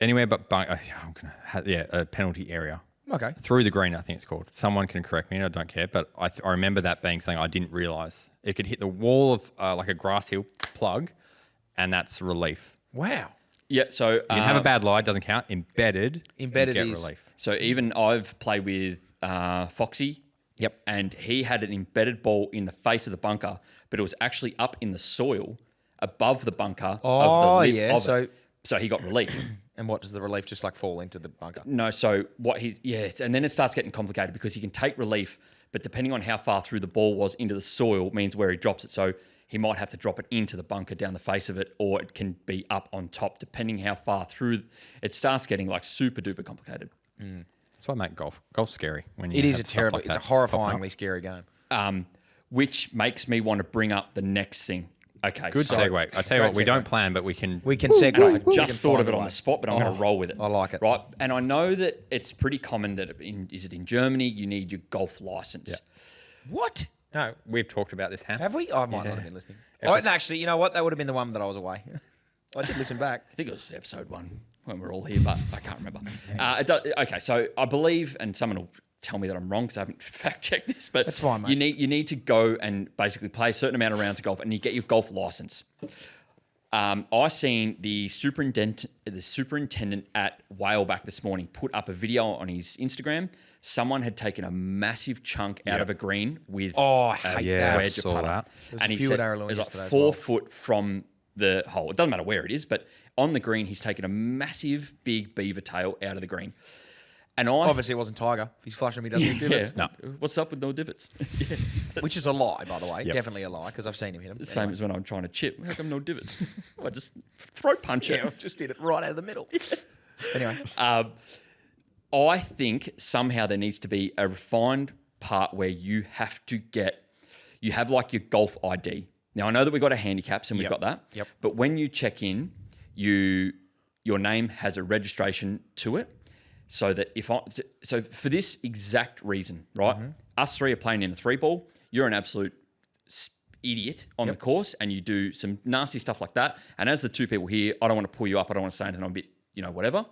Anywhere but a penalty area. Okay. Through the green, I think it's called. Someone can correct me, and I don't care, but I remember that being something I didn't realise. It could hit the wall of like a grass hill plug, and that's relief. Wow. Yeah, so You can have a bad lie, doesn't count. Embedded, Embedded you get is- relief. So even I've played with Foxy. Yep. And he had an embedded ball in the face of the bunker, but it was actually up in the soil above the bunker Oh, of the lip yeah, of so- it. So he got relief. And what does the relief just like fall into the bunker? No, so and then it starts getting complicated because he can take relief, but depending on how far through the ball was into the soil means where he drops it. So he might have to drop it into the bunker down the face of it, or it can be up on top, depending how far through. It starts getting like super duper complicated. That's why I make golf's scary. When you It is have a stuff terrible, like it's a that popping up. horrifyingly scary game. Which makes me want to bring up the next thing. Okay, Good so segue. I tell you Great what, we segue. don't plan, but we can. We can segue. And I We can just thought find of it a on way. the spot, but I'm going to roll with it. I like it. Right, and I know that it's pretty common that is it in Germany you need your golf license. What? No, we've talked about this, Ham. Have we? I might not have been listening. Oh, no, actually, you know what? That would have been the one that I was away. I did listen back. I think it was episode 1 when we're all here, but I can't remember. Okay, so I believe, and someone will tell me that I'm wrong because I haven't fact checked this, but That's fine, mate. you need to go and basically play a certain amount of rounds of golf, and you get your golf license. I seen the superintendent at Whaleback this morning put up a video on his Instagram. Someone had taken a massive chunk out of a green with Oh, I hate yeah, that. I wedge saw putter. that. There's And a he few said at Araluen it was like yesterday as 4 well. foot from the hole. It doesn't matter where it is, but on the green, he's taken a massive big beaver tail out of the green. And Obviously, it wasn't Tiger. If he's flushing me, doesn't he? Divots. No. What's up with no divots? Which is a lie, by the way. Definitely a lie, because I've seen him hit him. Same as when I'm trying to chip. How come no divots? I just throat punch it. Yeah, just did it right out of the middle. Anyway. I think somehow there needs to be a refined part where you have like your golf ID. Now I know that we've got a handicaps and we've got that. Yep. But when you check in, your name has a registration to it, so that so for this exact reason, right? Us three are playing in a 3-ball. You're an absolute idiot on the course, and you do some nasty stuff like that. And as the two people here, I don't want to pull you up. I don't want to say anything. I'm a bit, whatever.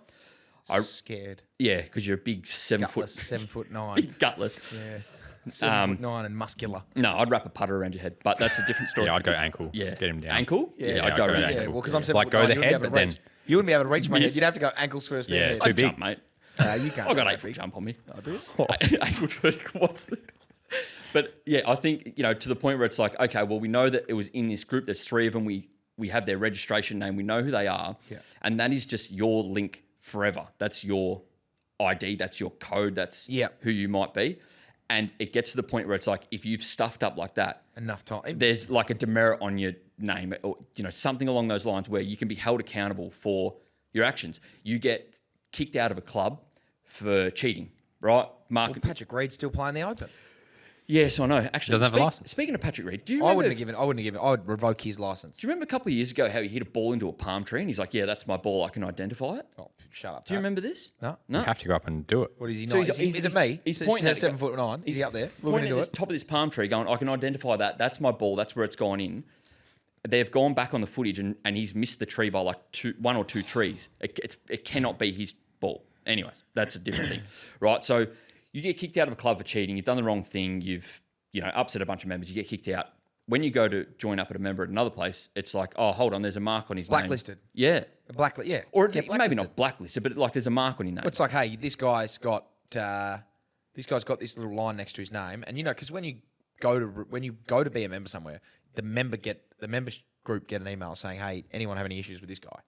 Scared. Yeah, because you're a big 7 Gutless, foot, 7'9". big gutless. Yeah. 7'9" and muscular. No, I'd wrap a putter around your head, but that's a different story. Yeah, I'd go ankle. Yeah. Get him down. Ankle? Yeah, I'd I'd go go around ankle. Yeah, ankle. well, because I'm 7'9", Like, go the you wouldn't be head, able to but then- reach. You wouldn't be able to reach my head. Yes. You'd have to go ankles first. Yeah, then too I'd big. jump, mate. you can't. I got do 8 that, foot Fig. jump on me. I do. 8 foot. What's the... But yeah, I think, to the point where it's like, okay, well, we know that it was in this group. There's 3 of them. We have their registration name. We know who they are. Yeah. And that is just your link forever. That's your ID. That's your code. That's who you might be. And it gets to the point where it's like, if you've stuffed up like that, Enough time. there's like a demerit on your name, or something along those lines where you can be held accountable for your actions. You get kicked out of a club for cheating, right? Well, Patrick Reed's still playing the Open. Yes, I know. Actually, Doesn't have a license. Speaking of Patrick Reed, do you I remember? wouldn't have given. I would revoke his license. Do you remember a couple of years ago how he hit a ball into a palm tree and he's like, "Yeah, that's my ball. I can identify it." Oh, shut up. Do you remember this? No. No. You have to go up and do it. What is he So not? Is it me? He's So pointing at 7'9". Is he up there? Looking Pointing into at the it. top of this palm tree, going, "I can identify that. That's my ball. That's where it's gone in." They've gone back on the footage and he's missed the tree by like 1 or 2 trees. It cannot be his ball. Anyways, that's a different thing, right? So you get kicked out of a club for cheating. You've done the wrong thing. You've upset a bunch of members. You get kicked out. When you go to join up at a member at another place, it's like, oh, hold on, there's a mark on his Blacklisted. name. Yeah. Blacklist. Yeah. Or Get maybe blacklisted. not blacklisted, but like there's a mark on your name. It's like, hey, this guy's got this little line next to his name, and because when you when you go to be a member somewhere, the members group get an email saying, "Hey, anyone have any issues with this guy?"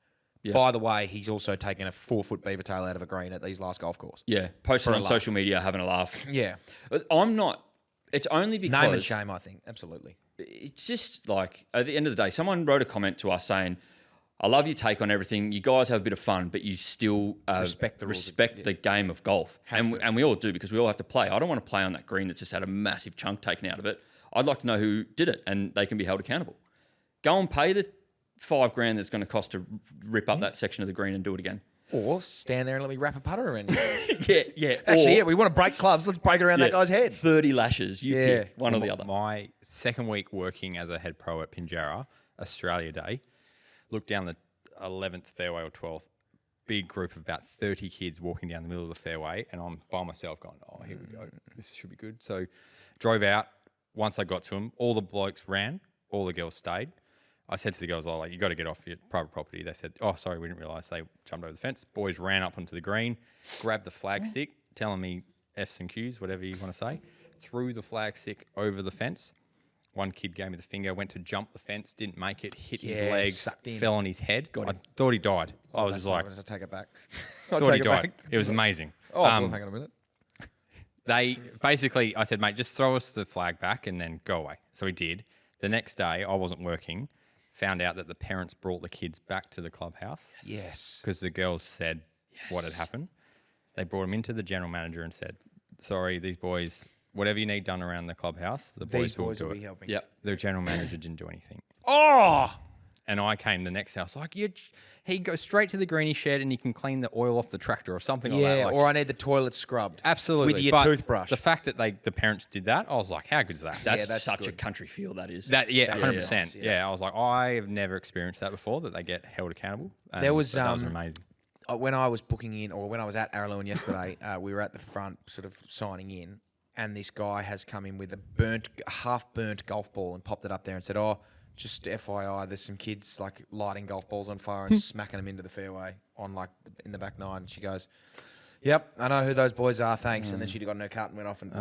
Yeah. By the way, he's also taken a 4-foot beaver tail out of a green at these last golf course. Yeah, posting For a on laugh. social media, having a laugh. Yeah, I'm not. It's only because name and shame. I think absolutely. it's just like at the end of the day, someone wrote a comment to us saying, "I love your take on everything. You guys have a bit of fun, but you still Respect the rules of- respect the game of golf." And we all do, because we all have to play. I don't want to play on that green that's just had a massive chunk taken out of it. I'd like to know who did it, and they can be held accountable. Go and pay the $5,000 that's going to cost to rip up that section of the green and do it again. Or stand there and let me wrap a putter around you. Yeah. Actually, Or- yeah, we want to break clubs. Let's break it around that guy's head. 30 lashes. You Yeah. pick one or the other. My second week working as a head pro at Pinjarra, Australia Day, looked down the 11th fairway or 12th, big group of about 30 kids walking down the middle of the fairway, and I'm by myself going, oh, here we go. This should be good. So drove out. Once I got to them, all the blokes ran, all the girls stayed. I said to the girls, you got to get off your private property. They said, oh, sorry, we didn't realise. They jumped over the fence. Boys ran up onto the green, grabbed the flag stick, telling me F's and Q's, whatever you want to say, threw the flag stick over the fence. One kid gave me the finger, went to jump the fence, didn't make it, hit his Yeah, legs, sucked in. fell on his head. I thought he died. I was just like, I'll take it back. thought he died. It was amazing. Oh, well, hang on a minute. They basically, I said, mate, just throw us the flag back and then go away. So he did. The next day, I wasn't working. Found out that the parents brought the kids back to the clubhouse Yes. because the girls said what had happened. They brought them into the general manager and said, sorry, these boys, whatever you need done around the clubhouse, the These boys boys will will do be it. helping. Yep. The general manager didn't do anything. Oh! And I came the next house like, he goes straight to the greenie shed and you can clean the oil off the tractor or something like that. Yeah, Like, or I need the toilet scrubbed. absolutely. With your But toothbrush. The fact that the parents did that, I was like, how good is that? That's, that's such a good. country feel, that is. That yeah, That is 100%. nice, Yeah. yeah. I was like, I have never experienced that before. That they get held accountable. And There was, that was amazing. When I was booking in, or when I was at Araluen yesterday, we were at the front sort of signing in, and this guy has come in with a half-burnt golf ball and popped it up there and said, oh, just FYI, there's some kids like lighting golf balls on fire and smacking them into the fairway on in the back nine. She goes, yep, I know who those boys are, thanks. And then she got in her cart and went off and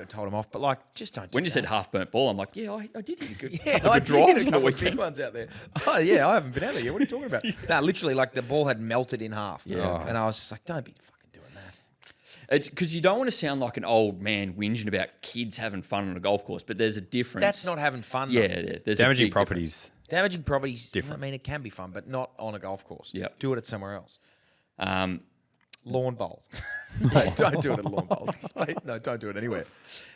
told him off. But just don't do When you that. said half-burnt ball, I'm like, yeah, I did hit a good, Yeah, couple I of did good drives a on the couple of big weekend. ones out there. Oh, yeah, I haven't been out there yet. What are you talking about? No, literally, the ball had melted in half. Yeah. And I was just like, don't be fucking doing that. It's because you don't want to sound like an old man whinging about kids having fun on a golf course, but there's a difference. That's not having fun. though. Yeah, there's Damaging a big properties. Damaging properties, Different. I mean, it can be fun, but not on a golf course. Yep. Do it at somewhere else. difference. Lawn bowls. No, don't do it at lawn bowls. No, don't do it anywhere.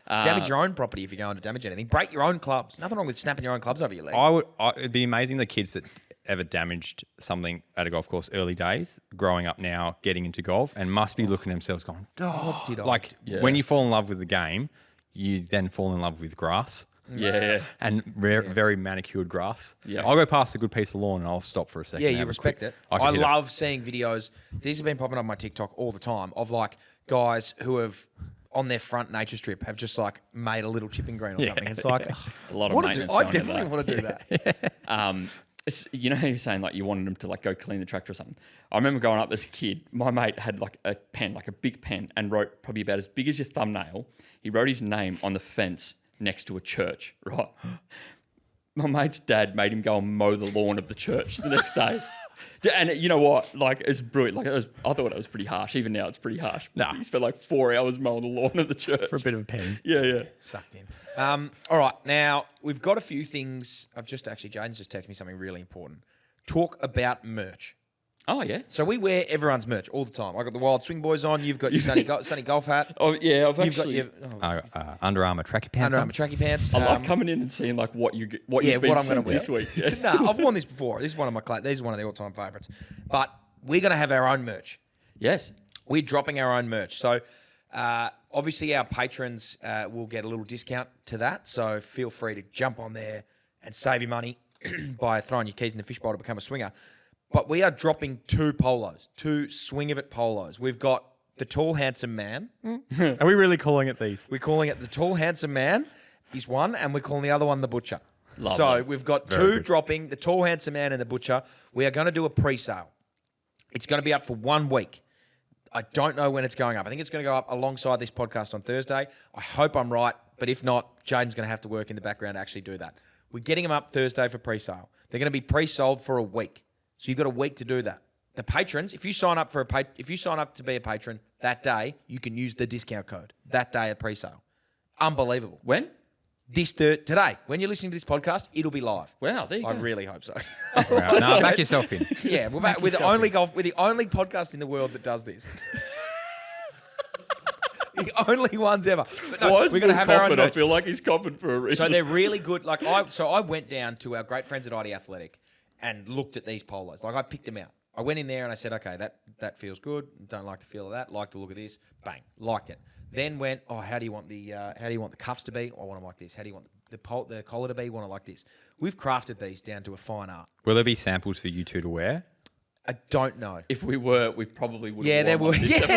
Damage your own property if you're going to damage anything. Break your own clubs. Nothing wrong with snapping your own clubs over your leg. It'd be amazing the kids that ever damaged something at a golf course early days, growing up now, getting into golf, and must be looking at themselves going, What did I like do? when you fall in love with the game, you then fall in love with grass. Yeah. And very manicured grass. Yeah. I'll go past a good piece of lawn and I'll stop for a second. Yeah, and you have a respect quick- it. can I hit love seeing videos. These have been popping up on my TikTok all the time of guys who have on their front nature strip have just made a little chipping green or something. It's like A lot of what maintenance. I going into definitely that. want to do that. It's, you know how you're saying you wanted them to go clean the tractor or something. I remember growing up as a kid, my mate had a pen, a big pen, and wrote probably about as big as your thumbnail. He wrote his name on the fence next to a church, right? My mate's dad made him go and mow the lawn of the church the next day. And you know what? It's brilliant. I thought it was pretty harsh. Even now, it's pretty harsh. Nah. He spent 4 hours mowing the lawn of the church. for a bit of a pen. Yeah. Sucked in. All right, now we've got a few things. Jaden's just texted me something really important. Talk about merch. Oh, yeah. So we wear everyone's merch all the time. I got the Wild Swing Boys on. You've got your sunny golf hat. Oh, yeah. I've You've got actually... your Under Armour tracky pants. Under Armour tracky pants. I like coming in and seeing what you've been what I'm going to sent wear this week. Yeah. No, I've worn this before. This is one of these is one of the all-time favourites. But we're going to have our own merch. Yes. We're dropping our own merch. So obviously our patrons will get a little discount to that. So feel free to jump on there and save your money by throwing your keys in the fishbowl to become a swinger. But we are dropping 2 polos, 2 Swing of It polos. We've got the Tall Handsome Man. Are we really calling it these? We're calling it the Tall Handsome Man is one, and we're calling the other one the Butcher. Lovely. So we've got Very 2 good. dropping, the Tall Handsome Man and the Butcher. We are going to do a pre-sale. It's going to be up for 1 week. I don't know when it's going up. I think it's going to go up alongside this podcast on Thursday. I hope I'm right. But if not, Jaden's going to have to work in the background to actually do that. We're getting them up Thursday for pre-sale. They're going to be pre-sold for a week, so you've got a week to do that. The patrons, if you sign up to be a patron that day, you can use the discount code that day at pre-sale. Unbelievable. When? Today, when you're listening to this podcast, it'll be live. Wow, there you I go. really hope so. Right. No, back yourself in. Yeah, we're the only podcast in the world that does this. The only ones ever. But no, Why is we're going to Paul have our own. coughing? I feel like he's coughing for a reason. So they're really good. I went down to our great friends at ID Athletic and looked at these polos. Like I picked them out. I went in there and I said, okay, that feels good. Don't like the feel of that. Like the look of this. Bang, liked it. Then went, how do you want the cuffs to be? I want them like this. How do you want the collar to be? I want it like this. We've crafted these down to a fine art. Will there be samples for you two to wear? I don't know. If we were, we probably would. Yeah, there will. Yeah,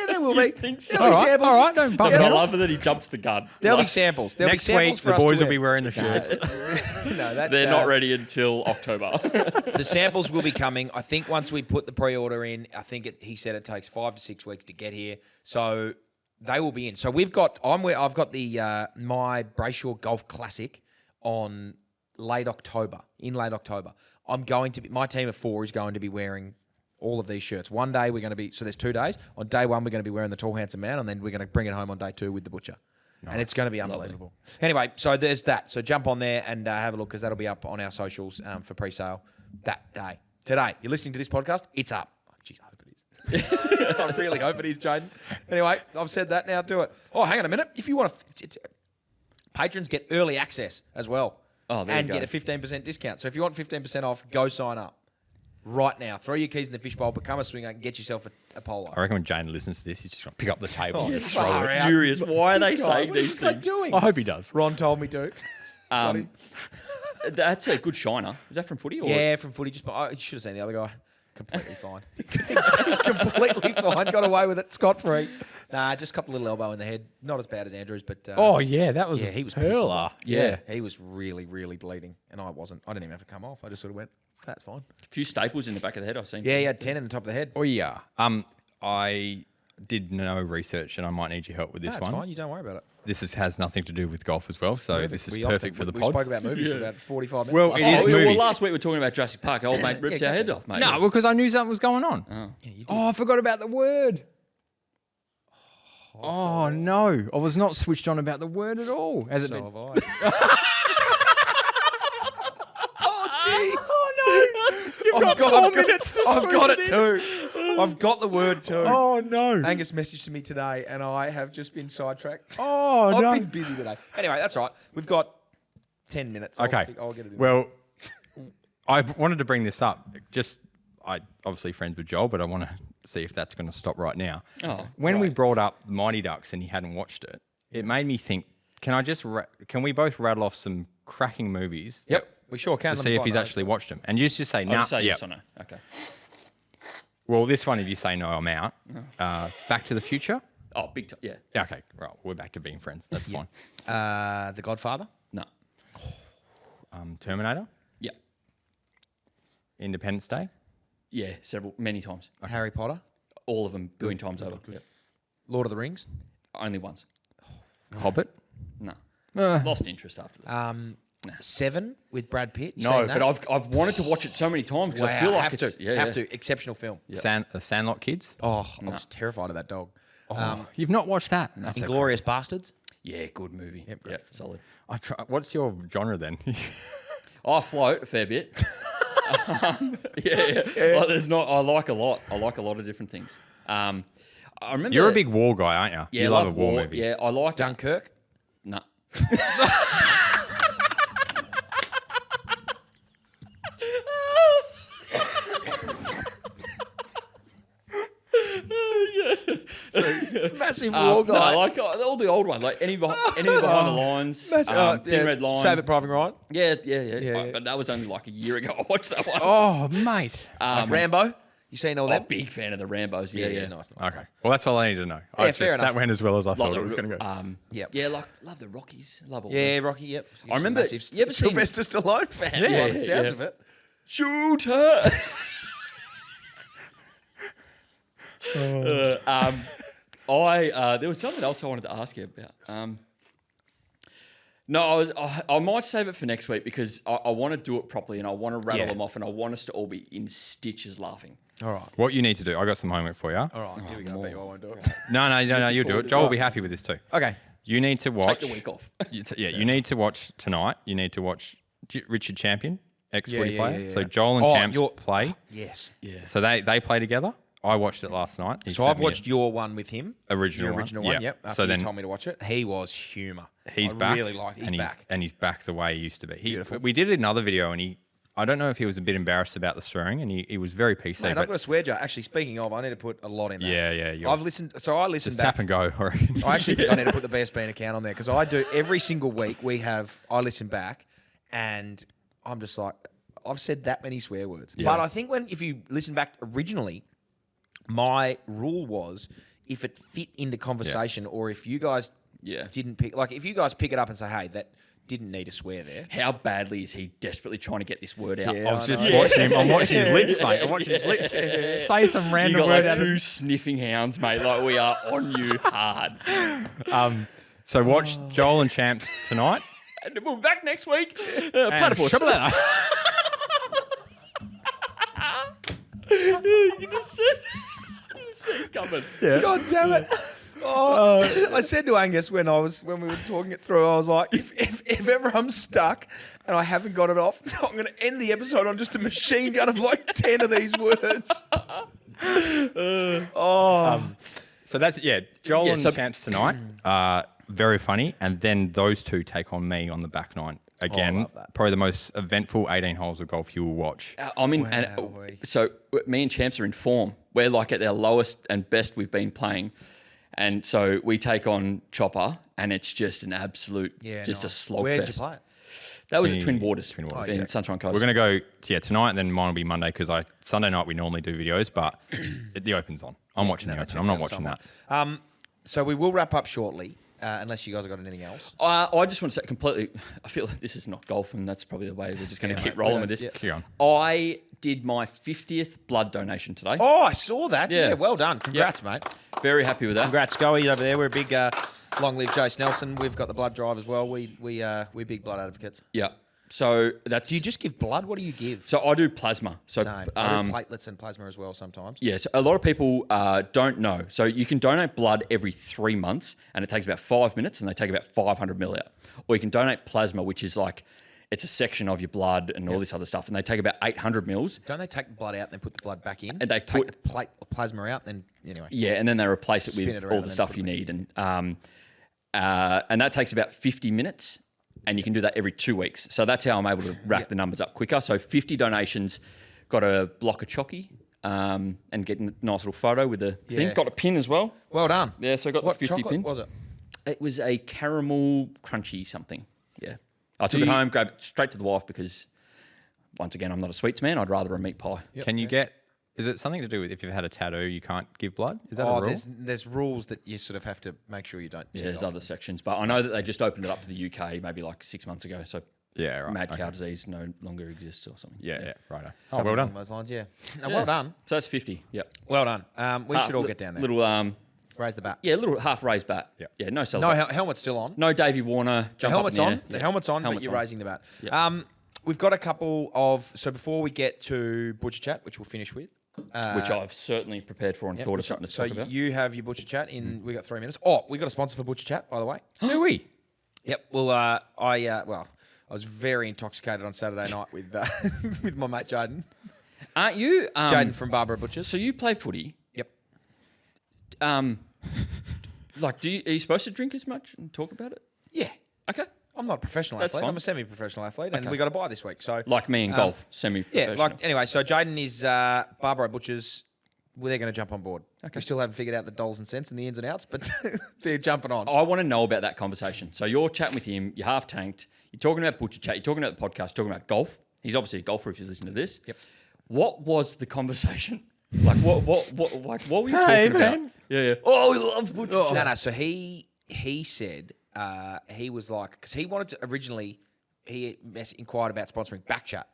there will be. Think so. There'll be All right, samples. all right, don't bump But I it love that he jumps the gun. There'll be Like, samples. There'll Next be samples week, for the us to boys will wear. be wearing the shirts. No, They're not ready until October. The samples will be coming. I think once we put the pre-order in, I think he said it takes 5 to 6 weeks to get here. So they will be in. So I've got the my Brayshaw Golf Classic on late October. In late October, my team of 4 is going to be wearing all of these shirts. One day we're going to be, so there's 2 days. On day 1, we're going to be wearing the Tall Handsome Man, and then we're going to bring it home on day 2 with the Butcher. Nice. And it's going to be unbelievable. Anyway, so there's that. So jump on there and have a look, because that'll be up on our socials for pre-sale that day. Today, you're listening to this podcast, it's up. Oh, geez, I hope it is. I really hope it is, Jaden. Anyway, I've said that, now do it. Oh, hang on a minute. If you want to, patrons get early access as well. Oh, there and you go. get a 15% discount. So if you want 15% off, go sign up. Right now, throw your keys in the fishbowl, become a swinger, and get yourself a polo. I reckon when Jane listens to this, he's just going to pick up the table. Oh, and yeah. just throw it. Out. Furious. Why are they This guy, saying what is these this guy things? doing? I hope he does. Ron told me to. That's a good shiner. Is that from footy? Or? Yeah, from footy. You should have seen the other guy. Completely fine. Completely fine. Got away with it. Scot-free. Nah, just a couple little elbow in the head. Not as bad as Andrew's, but... Oh, yeah, that was he was hurler. Yeah. He was really, really bleeding. And I wasn't. I didn't even have to come off. I just sort of went, that's fine. A few staples in the back of the head, I've seen. Yeah, he had 10 in the top of the head. Oh, yeah. I did no research, and I might need your help with this That's one. fine. You don't worry about it. This has nothing to do with golf as well, so this is We perfect often- for the we pod. spoke about movies for about 45 minutes. Well, last it night. is well, movies. last week we were talking about Jurassic Park. Old mate rips our head off, mate. No, because I knew something was going on. Yeah, you did. Oh, I forgot about the word. Oh, no. I was not switched on about the word at all. Has it So been? have I. Oh, jeez. Oh, no. You've got 4 minutes to I've got squeeze it too. I've got the word too. Oh, no. Angus messaged me today, and I have just been sidetracked. Oh, I've no. been busy today. Anyway, that's all right. We've got 10 minutes. Okay. I'll get it in. Well, I wanted to bring this up. I obviously friends with Joel, but I want to see if that's going to stop right now. Oh, when we brought up Mighty Ducks and he hadn't watched it, it made me think. Can we both rattle off some cracking movies? Yep, we sure can. To Let see me if find he's those. actually watched them, and just say I'll no. just say yes or no. Okay. Well, this one, if you say no, I'm out. Back to the Future. Oh, big time. Yeah. Yeah, okay, right. We're back to being friends. That's fine. The Godfather. No. Terminator. Yeah. Independence Day. Yeah. Many times. Harry Potter. All of them, billion times over. Yep. Lord of the Rings. Only once. Hobbit. No. Lost interest after that. 7 with Brad Pitt. You No, seen that? but I've wanted to watch it so many times because Wow, I feel like have it's to. Have to. Exceptional film. Sandlot Kids. Oh, I was terrified of that dog. You've not watched that? Inglorious Bastards. Yeah, good movie. Yep, Yeah, solid. What's your genre then? I float a fair bit. Yeah. Like, there's not. I like a lot. I like a lot of different things. I remember You're a big war guy, aren't you? Yeah, you love a war movie. Yeah, I like Dunkirk. No. Massive No, I like all the old ones, like any behind the lines, Thin Red Line. Save it, Private Ryan. Yeah. yeah. But that was only like a year ago. I watched that one. Oh, mate. Rambo. You seen all I'm a that? big fan of the Rambos. Yeah. Nice. Okay. Well, that's all I need to know. fair enough. That went as well as I Like thought it was going to go. Yep. Yeah, love the Rockies. Love all Yeah, them. Rocky. Yep. I remember- Massive you ever seen- Sylvester Stallone fan. Yeah, by the sounds yeah. of it. Shoot her. There was something else I wanted to ask you about. No, I might save it for next week because I want to do it properly and I want to rattle Yeah. them off and I want us to all be in stitches laughing. All right. What you need to do, I got some homework for you. All right. Here we go. I bet you I won't do it. No, you'll do forward it. to Joel will this. be happy with this too. Okay. You need to watch. Take the week off. You need to watch tonight. You need to watch Richard Champion, ex-footy Yeah, player. yeah, So yeah. Joel and Oh, Champs you're- play. Yes. Yeah. So they play together. I watched it last night. He So sent I've me watched your one with him. original Your one. original one. Yeah. Yep. After So you then told me to watch it, he was humour. he's I back. really liked. He's and back. And he's back the way he used to be. Beautiful. We did another video, and I don't know if he was a bit embarrassed about the swearing, and he was very PC. Mate, I've but got a swear jar. Actually, speaking of, I need to put a lot in there. yeah. I've listened. So I listened Just back. tap and go. I reckon. I actually think I need to put the BSB account on there because I do every single week. I listen back, and I'm just like, I've said that many swear words. Yeah. But I think if you listen back originally, my rule was if it fit into conversation or if you guys Yeah. didn't pick, like if you guys pick it up and say, hey, that didn't need a swear there. How badly is he desperately trying to get this word out? Yeah, I was I just know. watching him. I'm watching his lips, mate. I'm watching his lips. Say some You random got word like out of two sniffing hounds, mate. Like we are on you hard. So watch Joel and Champs tonight. And we'll be back next week. And Platypus. Shabalala. You can just see it coming. God damn it. Oh, I said to Angus when we were talking it through, I was like, if ever I'm stuck and I haven't got it off, I'm going to end the episode on just a machine gun of like 10 of these words. So that's Joel Yeah, and so- Champs tonight. Very funny, and then those two take on me on the back nine. Again, love that. probably the most eventful 18 holes of golf you will watch. I'm in, Wowee. so me and Champs are in form. We're like at our lowest and best we've been playing. And so we take on Chopper, and it's just an absolute, a slog Where did fest. you play it? That was at Twin Waters, Twin Waters, in yeah. Sunshine Coast. We're going to go tonight, and then mine will be Monday because Sunday night we normally do videos, but the Open's on. I'm watching the Open. I'm not watching that. So we will wrap up shortly, unless you guys have got anything else. I just want to say completely, I feel like this is not golf, and that's probably the way we're just going to keep mate. rolling We with this. don't- Keep on. I did my 50th blood donation today. Oh, I saw that. Yeah. Yeah, well done. Congrats, mate. Very happy with that. Congrats, Scully over there. We're a big long live Jace Nelson. We've got the blood drive as well. We're big blood advocates. Yeah. So that's. Do you just give blood? What do you give? So I do plasma. So Same. I do platelets and plasma as well sometimes. yeah, so a lot of people don't know. So you can donate blood every 3 months, and it takes about 5 minutes, and they take about 500 ml out. Or you can donate plasma, which is like it's a section of your blood and all this other stuff, and they take about 800 mils. Don't they take the blood out and then put the blood back in? And they take put- the plasma out and then anyway. Yeah, and then they replace it Spin with it all around the and stuff put you it need, and that takes about 50 minutes, and you can do that every 2 weeks. So that's how I'm able to rack the numbers up quicker. So 50 donations, got a block of chocky, and get a nice little photo with the thing. Yeah. Got a pin as well. Well done. Yeah, so I got What the 50 chocolate pin. was it? It was a caramel crunchy something. Yeah. I took it home, grabbed it straight to the wife because, once again, I'm not a sweets man. I'd rather a meat pie. Can you get? Is it something to do with if you've had a tattoo, you can't give blood? Is that a rule? there's rules that you sort of have to make sure you don't. Yeah, tick there's off. other sections. But I know that they just opened it up to the UK maybe like 6 months ago. So Yeah, right. mad okay. cow disease no longer exists or something. Yeah, right. Oh, Something well along done. those lines, yeah. No, Yeah. well done. So that's 50. Yep. Well done. We should all get down there. Little, Raise the bat. yeah, little half raised bat. Yep. Yeah, no No, celebration. helmet's still on. No Davey Warner. The Jump helmet's up in on. the air. The Yeah. helmet's on, but Helmet's you're on. raising the bat. Yeah. We've got a couple of. So before we get to Butcher Chat, which we'll finish with. Which I've certainly prepared for and thought of something to so talk about. you have your Butcher Chat in. We got 3 minutes. Oh, we got a sponsor for Butcher Chat, by the way. Do we? Yep. Well, I was very intoxicated on Saturday night with with my mate Jaden. Aren't you? Jaden from Barbara Butchers. So you play footy. Yep. Like, are you supposed to drink as much and talk about it? Yeah. Okay. I'm not a professional That's athlete. fine. I'm a semi-professional athlete, and Okay. we got a bye this week. So Like me in golf, semi-professional. yeah, like anyway. So Jaden is Barbara Butchers. Well, they're going to jump on board. Okay. We still haven't figured out the dollars and cents and the ins and outs, but they're jumping on. I want to know about that conversation. So you're chatting with him, you're half tanked, you're talking about Butcher Chat, you're talking about the podcast, talking about golf. He's obviously a golfer if you listen to this. Yep. What was the conversation? Like what were you Hey, talking man. about? Yeah. Oh, we love Butcher Chat. No. So he said he was like, because he wanted to originally inquired about sponsoring BackChat,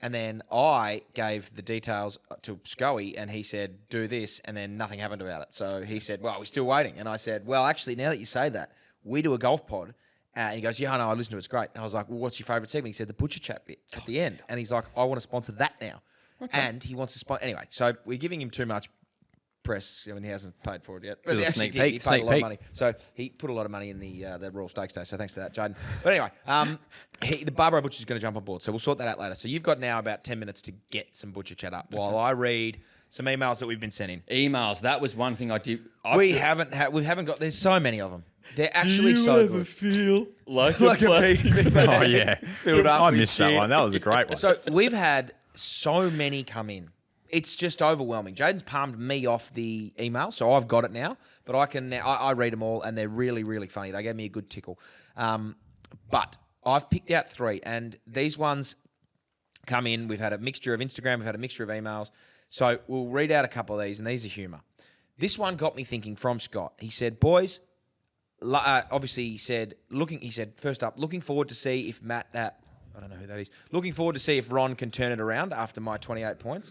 and then I gave the details to Scully, and he said do this, and then nothing happened about it. So he said, well, we're still waiting, and I said, well, actually, now that you say that, we do a golf pod, And he goes, yeah, I know, I listened to it, it's great. And I was like, well, what's your favourite segment? He said, the butcher chat bit at the end. And he's like, I want to sponsor that now. And he wants to sponsor. Anyway, so we're giving him too much press. I mean, he hasn't paid for it yet. But Just a actually sneak did. peek, He paid sneak a lot of peek. money. So he put a lot of money in the Royal Stakes Day. So thanks for that, Jaden. But anyway, the Barbaro Butcher is going to jump on board. So we'll sort that out later. So you've got now about 10 minutes to get some butcher chat up while I read some emails that we've been sending. Emails. That was one thing I did. We haven't got. There's so many of them. They're actually so good. Feel like, Like a plastic bag. Oh, yeah. Filled up I with missed that shit. one. That was a great one. So we've had so many come in. It's just overwhelming. Jaden's palmed me off the email, so I've got it now. But I can now. I read them all, and they're really, really funny. They gave me a good tickle. But I've picked out 3, and these ones come in. We've had a mixture of Instagram. We've had a mixture of emails. So we'll read out a couple of these, and these are humour. This one got me thinking from Scott. He said, boys, obviously he said, first up, looking forward to see if Matt, I don't know who that is, looking forward to see if Ron can turn it around after my 28 points.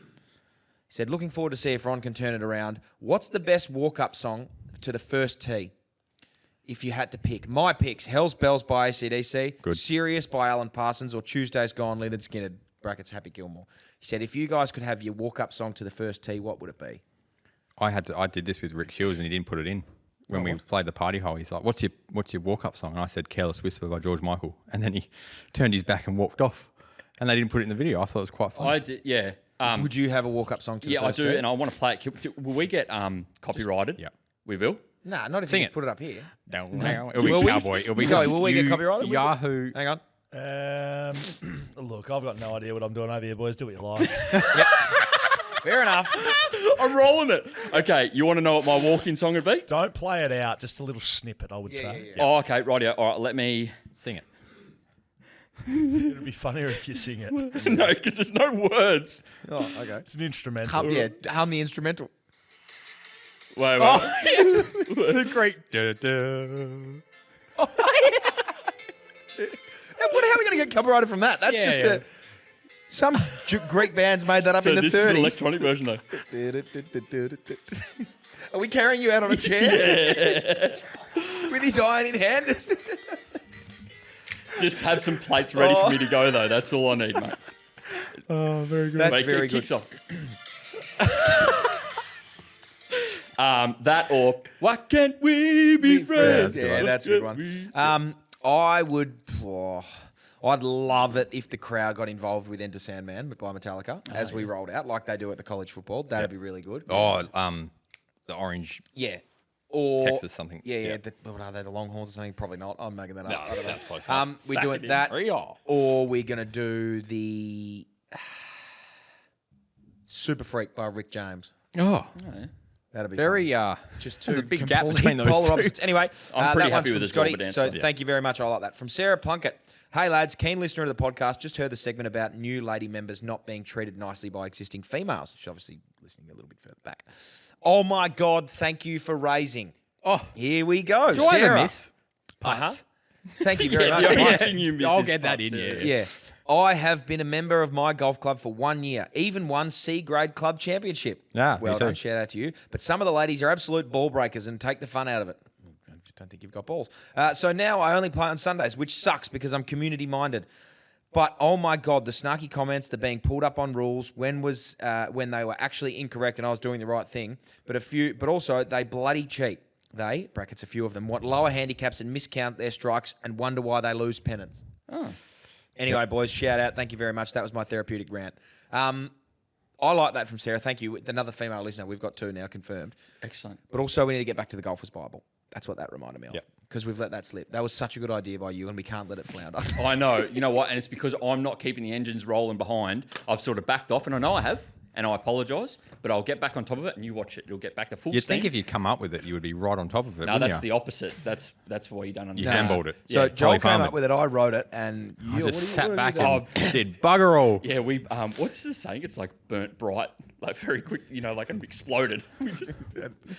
He said, looking forward to see if Ron can turn it around. What's the best walk-up song to the first tee? If you had to pick. My picks, Hell's Bells by AC/DC, Good. Serious by Alan Parsons, or Tuesday's Gone, Leonard Skinner, brackets Happy Gilmore. He said, if you guys could have your walk-up song to the first tee, what would it be? I did this with Rick Shields and he didn't put it in. When we played the party hole, he's like, what's your walk-up song? And I said, Careless Whisper by George Michael. And then he turned his back and walked off. And they didn't put it in the video. I thought it was quite fun. I did. Yeah. Would you have a walk-up song to the Yeah, I first do, tee? and I want to play it. Will we get copyrighted? Yeah. We will. Nah, not if Sing you just it. put it up here. It'll be Will we? cowboy. It'll be Sorry, will we get copyrighted? Yahoo. Hang on. Look, I've got no idea what I'm doing over here, boys. Do what you like. Fair enough. I'm rolling it. Okay, you want to know what my walk-in song would be? Don't play it out. Just a little snippet, I would say. yeah. Oh, okay, rightio. All right, let me Sing it. It'd be funnier if you sing it. no, because there's no words. Oh, okay. It's an instrumental. Hum the instrumental. Wait. The great. How are we going to get copyrighted from that? That's Yeah, just some Greek bands made that up So in the this is an 30s. electronic version, though. Are we carrying you out on a chair? With his iron in hand? Just have some plates ready for me to go, though. That's all I need, mate. Oh, very good. That's Mate, very it good. kicks off. That or why can't we be friends? Yeah, that's a good one. I'd love it if the crowd got involved with Enter Sandman by Metallica as we rolled out, like they do at the college football. That'd be really good. Oh, the orange Yeah. Or Texas something. Yeah. What are they, the Longhorns or something? Probably not. I'm making that up. No, I don't know. sounds close enough. We're Back doing it in. that, Rio. or we're gonna do the Super Freak by Rick James. Oh, That'd be very. fun. Just two there's a big gap complete between those polar two. opposites. Anyway, I'm pretty that one's happy with from this Scotty. Zorba So dancer. thank you very much. I like that. From Sarah Plunkett. Hey lads, keen listener of the podcast. Just heard the segment about new lady members not being treated nicely by existing females. She's obviously listening a little bit further back. Oh my God! Thank you for raising. Oh, Here we go, do I Sarah. ever miss? Putts? Thank you very Yeah, much. the only Yeah. thing you miss I'll is get that putts, in, yeah. Yeah. I have been a member of my golf club for 1 year, even won C grade club championship. Yeah, well me too. done, shout out to you. But some of the ladies are absolute ball breakers and take the fun out of it. I don't think you've got balls. So now I only play on Sundays, which sucks because I'm community minded. But oh my God, the snarky comments, the being pulled up on rules when they were actually incorrect and I was doing the right thing. But also they bloody cheat. They, brackets a few of them, want lower handicaps and miscount their strikes and wonder why they lose pennants. Anyway, boys, shout out. Thank you very much. That was my therapeutic rant. I like that from Sarah. Thank you. Another female listener. We've got 2 now confirmed. Excellent. But also we need to get back to the Golfer's Bible. That's what that reminded me of. Yep. Because we've let that slip. That was such a good idea by you and we can't let it flounder. I know. You know what? And it's because I'm not keeping the engines rolling behind. I've sort of backed off, and I know I have, and I apologise, but I'll get back on top of it, and you watch it. You'll get back to full You'd steam. think if you come up with it, you would be right on top of it. No, wouldn't that's you? the opposite. That's why you don't You understand. handballed it. So Yeah, Joel Polly came farmed up it. with it. I wrote it and I you just sat back and and did bugger all. Yeah, we. What's the saying? It's like burnt bright, like very quick. You know, like and exploded. We just,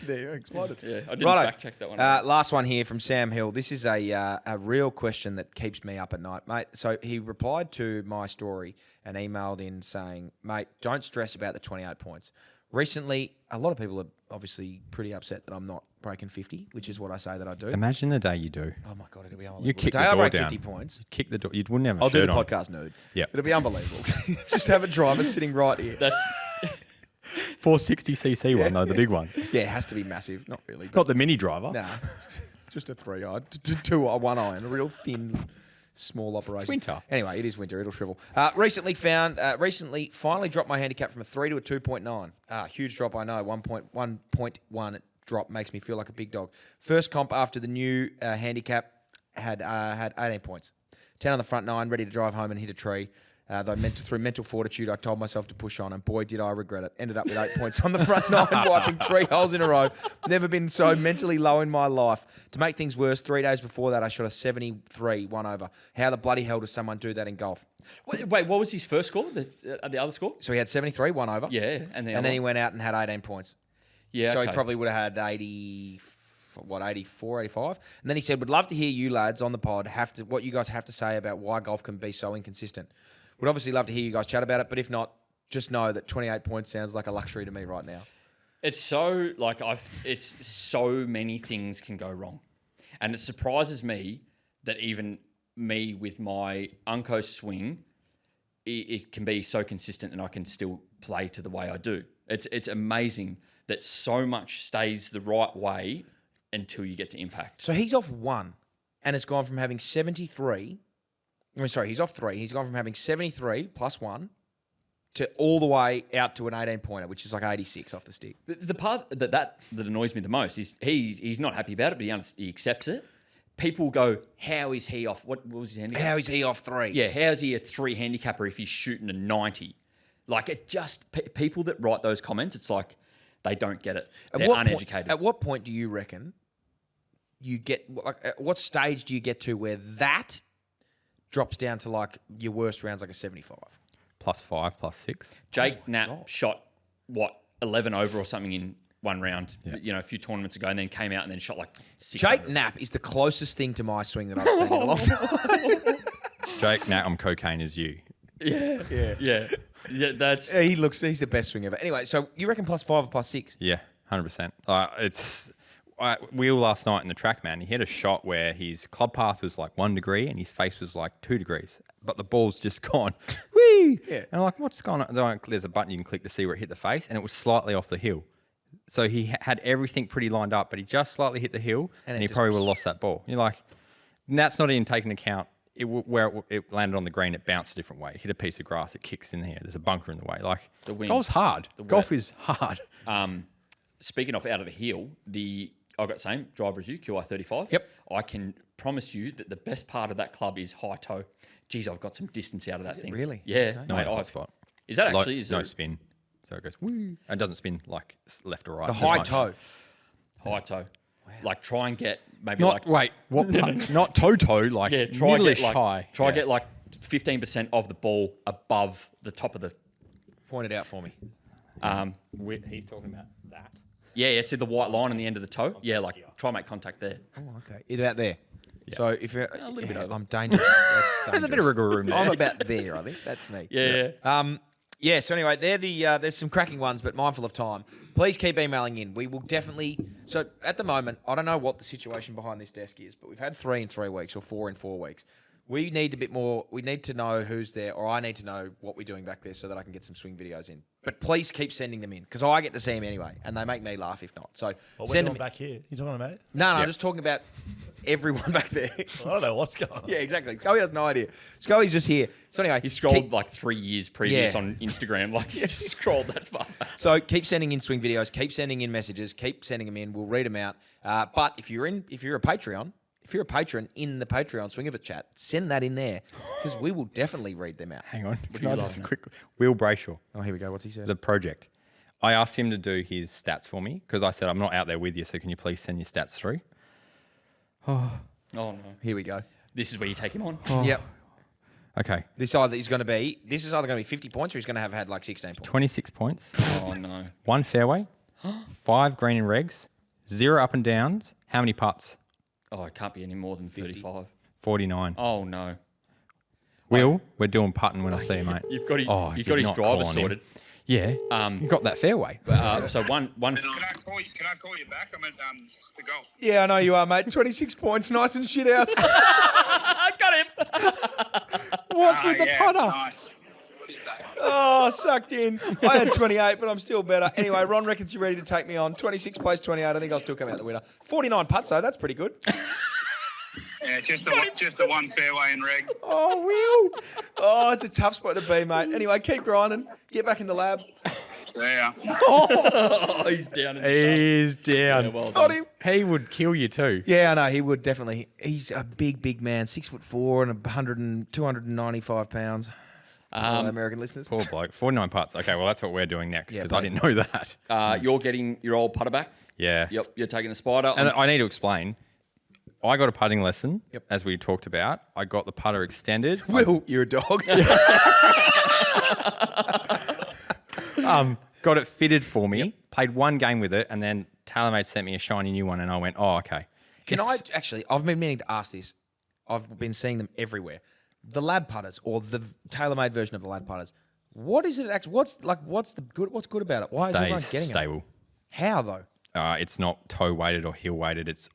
there you exploded. yeah, I didn't Righto. fact check that one. Last one here from Sam Hill. This is a real question that keeps me up at night, mate. So he replied to my story and emailed in saying, mate, don't stress about the 28 points. Recently, a lot of people are obviously pretty upset that I'm not breaking 50, which is what I say that I do. Imagine the day you do. Oh my God, it'll be unbelievable. You kick the the day I door break down. 50 points, Kick the door. You wouldn't have a I'll do shirt the on. podcast nude. Yeah. It'll be unbelievable. Just have a driver sitting right here. That's 460cc one though, the big one. Yeah, it has to be massive. Not really. But Not the mini driver. nah, just a 3-eye, one eye, and a real thin, small operation. It's winter. Anyway, it is winter. It'll shrivel. Recently finally dropped my handicap from a 3 to a 2.9. Huge drop, I know. 1.1 drop makes me feel like a big dog. First comp after the new handicap had 18 points. 10 on the front 9, ready to drive home and hit a tree. Though through mental fortitude, I told myself to push on, and boy, did I regret it. Ended up with 8 points on the front 9, wiping 3 holes in a row. Never been so mentally low in my life. To make things worse, 3 days before that, I shot a 73 1 over. How the bloody hell does someone do that in golf? wait. What was his first score? The other score? So he had 73 1 over. Yeah, and And then he went out and had 18 points. Yeah, So okay. he probably would have had 84, 85. And then he said, would love to hear you lads on the pod what you guys have to say about why golf can be so inconsistent. Would obviously love to hear you guys chat about it, but if not, just know that 28 points sounds like a luxury to me right now. It's so it's so many things can go wrong, and it surprises me that even me with my Unco swing, it can be so consistent, and I can still play to the way I do. It's amazing that so much stays the right way until you get to impact. So he's off 1 and it's gone from having 73. He's off 3. He's gone from having 73 plus 1 to all the way out to an 18-pointer, which is like 86 off the stick. The part that annoys me the most is he's not happy about it, but he accepts it. People go, how is he off? What was his handicap? How is he off 3? Yeah, how's he a 3 handicapper if he's shooting a 90? Like, it just people that write those comments, it's like they don't get it. They're uneducated. At what point do you reckon you get? At what stage do you get to where that drops down to like your worst rounds, like a 75? +5, +6. Jake Knapp shot 11 over or something in one round, a few tournaments ago, and then came out and then shot like 6. Jake Knapp is the closest thing to my swing that I've seen in a long time. Jake, now I'm cocaine as you. Yeah. That's Yeah, he's the best swing ever. Anyway, so you reckon +5 or +6? Yeah, 100%. Wheel last night in the track, man. He had a shot where his club path was like 1 degree and his face was like 2 degrees, but the ball's just gone. Whee! Yeah. And I'm like, what's going on? There's a button you can click to see where it hit the face, and it was slightly off the hill. So he had everything pretty lined up, but he just slightly hit the hill, and he probably would have lost that ball. You're like, and that's not even taking account where it landed on the green. It bounced a different way. It hit a piece of grass. It kicks in here. There's a bunker in the way. Like, The wind. golf's hard. Golf is hard. speaking of out of the hill, I've got the same driver as you, QI35. Yep. I can promise you that the best part of that club is high toe. Geez, I've got some distance out of that thing. really? Yeah. No mate, high spot. Is that actually? No spin. So it goes woo. And it doesn't spin like left or right. The as high much. toe. High toe. Like, try and get maybe Not like... wait. What? Not toe, like Yeah, try and middle-ish get like, high. Try and Yeah. get like 15% of the ball above the top of the... Point it out for me. He's talking about that. Yeah, see the white line on the end of the toe? Yeah, like try and make contact there. Oh, okay. It's about there. Yeah. So if you're A little bit over. I'm dangerous. That's There's a bit of wiggle room there. I'm about there, I think. That's me. Yeah. Yeah, so anyway, there's some cracking ones, but mindful of time. Please keep emailing in. We will definitely... So at the moment, I don't know what the situation behind this desk is, but we've had 3 in 3 weeks or 4 in 4 weeks. We need a bit more... We need to know who's there, or I need to know what we're doing back there so that I can get some swing videos in. But please keep sending them in, because I get to see them anyway, and they make me laugh if not. So What we're send doing them... back here? You talking about? No, I'm just talking about everyone back there. I don't know what's going on. Yeah, exactly. Scully has no idea. Scully's just here. So anyway, He scrolled keep- like 3 years previous Yeah. on Instagram. Like, he just scrolled that far. So keep sending in swing videos, keep sending in messages, keep sending them in. We'll read them out. But if you're a Patreon, if you're a patron in the Patreon Swing of It chat, send that in there because we will definitely read them out. Hang on. do Can you I like just now? quickly? Will Brayshaw, Oh, here we go. What's he said? the project. I asked him to do his stats for me because I said, I'm not out there with you, so can you please send your stats through? Oh, no. Here we go. This is where you take him on. Yep. Okay. This is either going to be 50 points or he's going to have had like 16 points. 26 points, Oh, no. 1 fairway, 5 green and regs, 0 up and downs. How many putts? Oh, it can't be any more than 35. 49. Oh, no. Will, we're doing putting when I see you, mate. You've got his, Oh, you've did got his not driver call on him. sorted. Yeah. You got that fairway. So one. Can I call you back? I'm at the golf. Yeah, I know you are, mate. 26 points, nice and shit out. I got him. What's with the putter? Nice. Oh, sucked in. I had 28, but I'm still better. Anyway, Ron reckons you're ready to take me on. 26 plays 28. I think I'll still come out the winner. 49 putts, though. That's pretty good. Yeah, just the one fairway in reg. Oh, Will. Oh, it's a tough spot to be, mate. Anyway, keep grinding. Get back in the lab. Yeah. Oh, he's down. He's down. Yeah, well Got done. him. He would kill you too. Yeah, I know. He would definitely. He's a big man. 6'4" and 295 pounds. All American listeners. Poor bloke. 49 putts. Okay, well, that's what we're doing next Yeah, because I didn't know that. You're getting your old putter back. Yeah. Yep. You're taking the spider. And I need to explain. I got a putting lesson, Yep. as we talked about. I got the putter extended. Will, you're a dog. Got it fitted for me. Played one game with it, and then TaylorMade sent me a shiny new one, and I went, oh, okay. Can I actually? I've been meaning to ask this. I've been seeing them everywhere. The lab putters, or the TaylorMade version of the lab putters. What is it actually? What's good about it? Why is everyone Stays getting it? stable. How though? It's not toe weighted or heel weighted. It's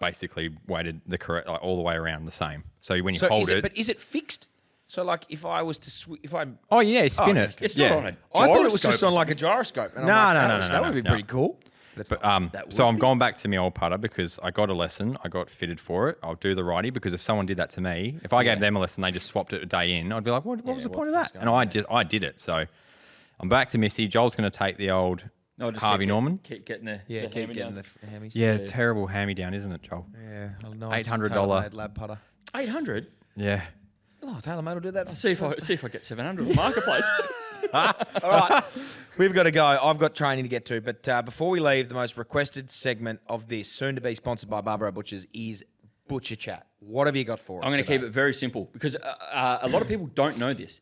basically weighted the correct, like, all the way around the same. So when you hold it, but is it fixed? So like, if I was to if I, oh yeah, spin it. It's yeah. not on a I thought it was gyroscope just or on like a something. gyroscope. And No, I'm like, no, that no, would be no. pretty cool. But it's not. But so I'm going back to my old putter because I got a lesson. I got fitted for it. I'll do the righty because if someone did that to me, if I gave them a lesson, they just swapped it a day in, I'd be like, what was the point of that? And I did it. So I'm back to Missy. Joel's going to take the old No, just Harvey Norman. Keep getting the Yeah, the keep hammer getting down. the hammies. Yeah, it's terrible hand-me-down, isn't it, Joel? Yeah, a nice $800 TaylorMade lab putter. 800. Yeah. Oh, TaylorMade will do that. See if I get 700 in the marketplace. All right, we've got to go. I've got training to get to. But before we leave, the most requested segment of this, soon to be sponsored by Barbaro Butchers, is Butcher Chat. What have you got for us? I'm going to today? keep it very simple because a lot of people don't know this.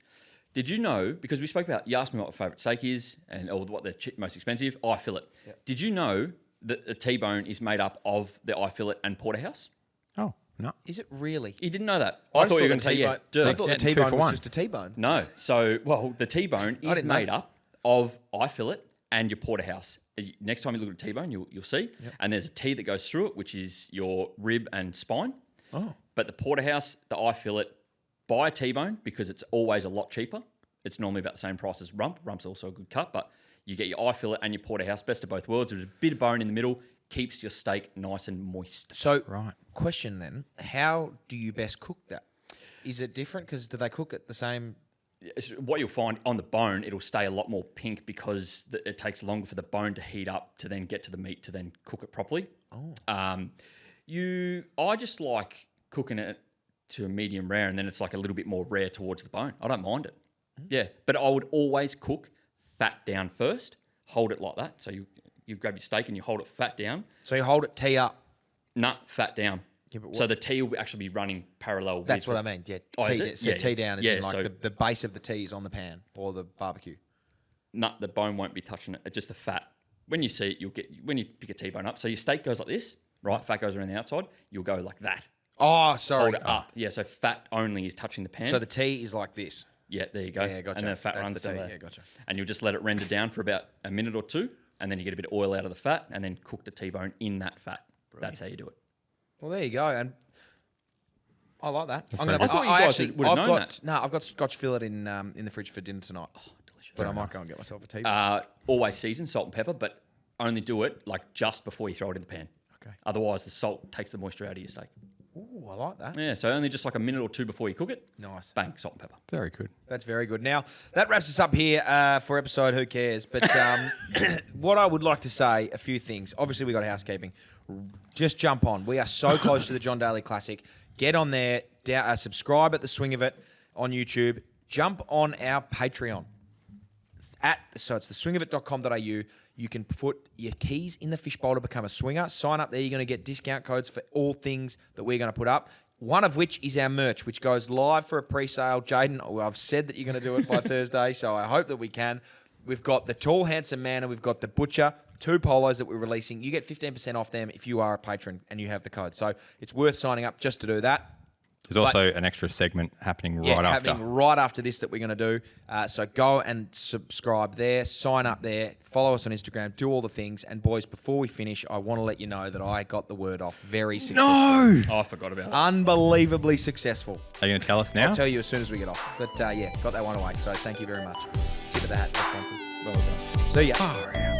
Did you know, because we spoke about, you asked me what my favourite steak is and or what the most expensive, eye fillet. Yep. Did you know that a T-bone is made up of the eye fillet and porterhouse? Oh, no. Is it really? You didn't know that. I thought you were going to say, yeah. duh. I thought the Yeah, 2 T-bone for was 1. just a T-bone. No. So, well, the T-bone is didn't know made that. up of eye fillet and your porterhouse. Next time you look at a T-bone, you'll see. Yep. And there's a T that goes through it, which is your rib and spine. Oh. But the porterhouse, the eye fillet, buy a T-bone because it's always a lot cheaper. It's normally about the same price as rump. Rump's also a good cut, but you get your eye fillet and your porterhouse, best of both worlds. There's a bit of bone in the middle, keeps your steak nice and moist. So, Right. question then, how do you best cook that? Is it different? Because do they cook it the same? What you'll find on the bone, it'll stay a lot more pink because it takes longer for the bone to heat up to then get to the meat to then cook it properly. Oh. I just like cooking it to a medium rare and then it's like a little bit more rare towards the bone. I don't mind it. Yeah, but I would always cook fat down first, hold it like that. So you grab your steak and you hold it fat down. So you hold it T up. Nut, fat down. Yeah, but so the T will actually be running parallel. That's with what I mean. Yeah, Oh, T, is it? so Yeah, T yeah. down is Yeah, in like so- the base of the T is on the pan or the barbecue. Nut, the bone won't be touching it. Just the fat. When you see it, when you pick a T-bone up. So your steak goes like this, right? Fat goes around the outside. You'll go like that. Oh, sorry. Hold it up. Yeah, so fat only is touching the pan. So the T is like this. Yeah, there you go. Yeah, gotcha. And then fat That's runs the to T, there. yeah, gotcha. And you'll just let it render down for about a minute or two, and then you get a bit of oil out of the fat, and then cook the T-bone in that fat. That's how you do it. Well, there you go. And I like that. I'm very gonna. good. I thought you guys would have known that. No, I've got Scotch fillet in the fridge for dinner tonight. Oh, delicious. But I might go and get myself a T. Always season, salt and pepper, but only do it like just before you throw it in the pan. Okay. Otherwise, the salt takes the moisture out of your steak. Ooh, I like that. Yeah, so only just like a minute or two before you cook it. Nice. Bang, salt and pepper. Very good. That's very good. Now, that wraps us up here for episode Who Cares? But what I would like to say, a few things. Obviously, we got housekeeping. Just jump on. We are so close to the John Daly Classic. Get on there. Subscribe at the swing of it on YouTube. Jump on our Patreon. So it's theswingofit.com.au. You can put your keys in the fishbowl to become a swinger. Sign up there. You're going to get discount codes for all things that we're going to put up. One of which is our merch, which goes live for a pre-sale. Jaden, I've said that you're going to do it by Thursday, so I hope that we can. We've got the Tall, Handsome Man and we've got the Butcher, 2 polos that we're releasing. You get 15% off them if you are a patron and you have the code. So it's worth signing up just to do that. There's also an extra segment happening right after. happening right after this that we're going to do. So go and subscribe there, sign up there, follow us on Instagram, do all the things. And boys, before we finish, I want to let you know that I got the word off very successfully. No! Oh, I forgot about it. Unbelievably successful. Are you going to tell us now? I'll tell you as soon as we get off. But yeah, got that one away. So thank you very much. Tip of the hat, sponsors. Well done. See ya.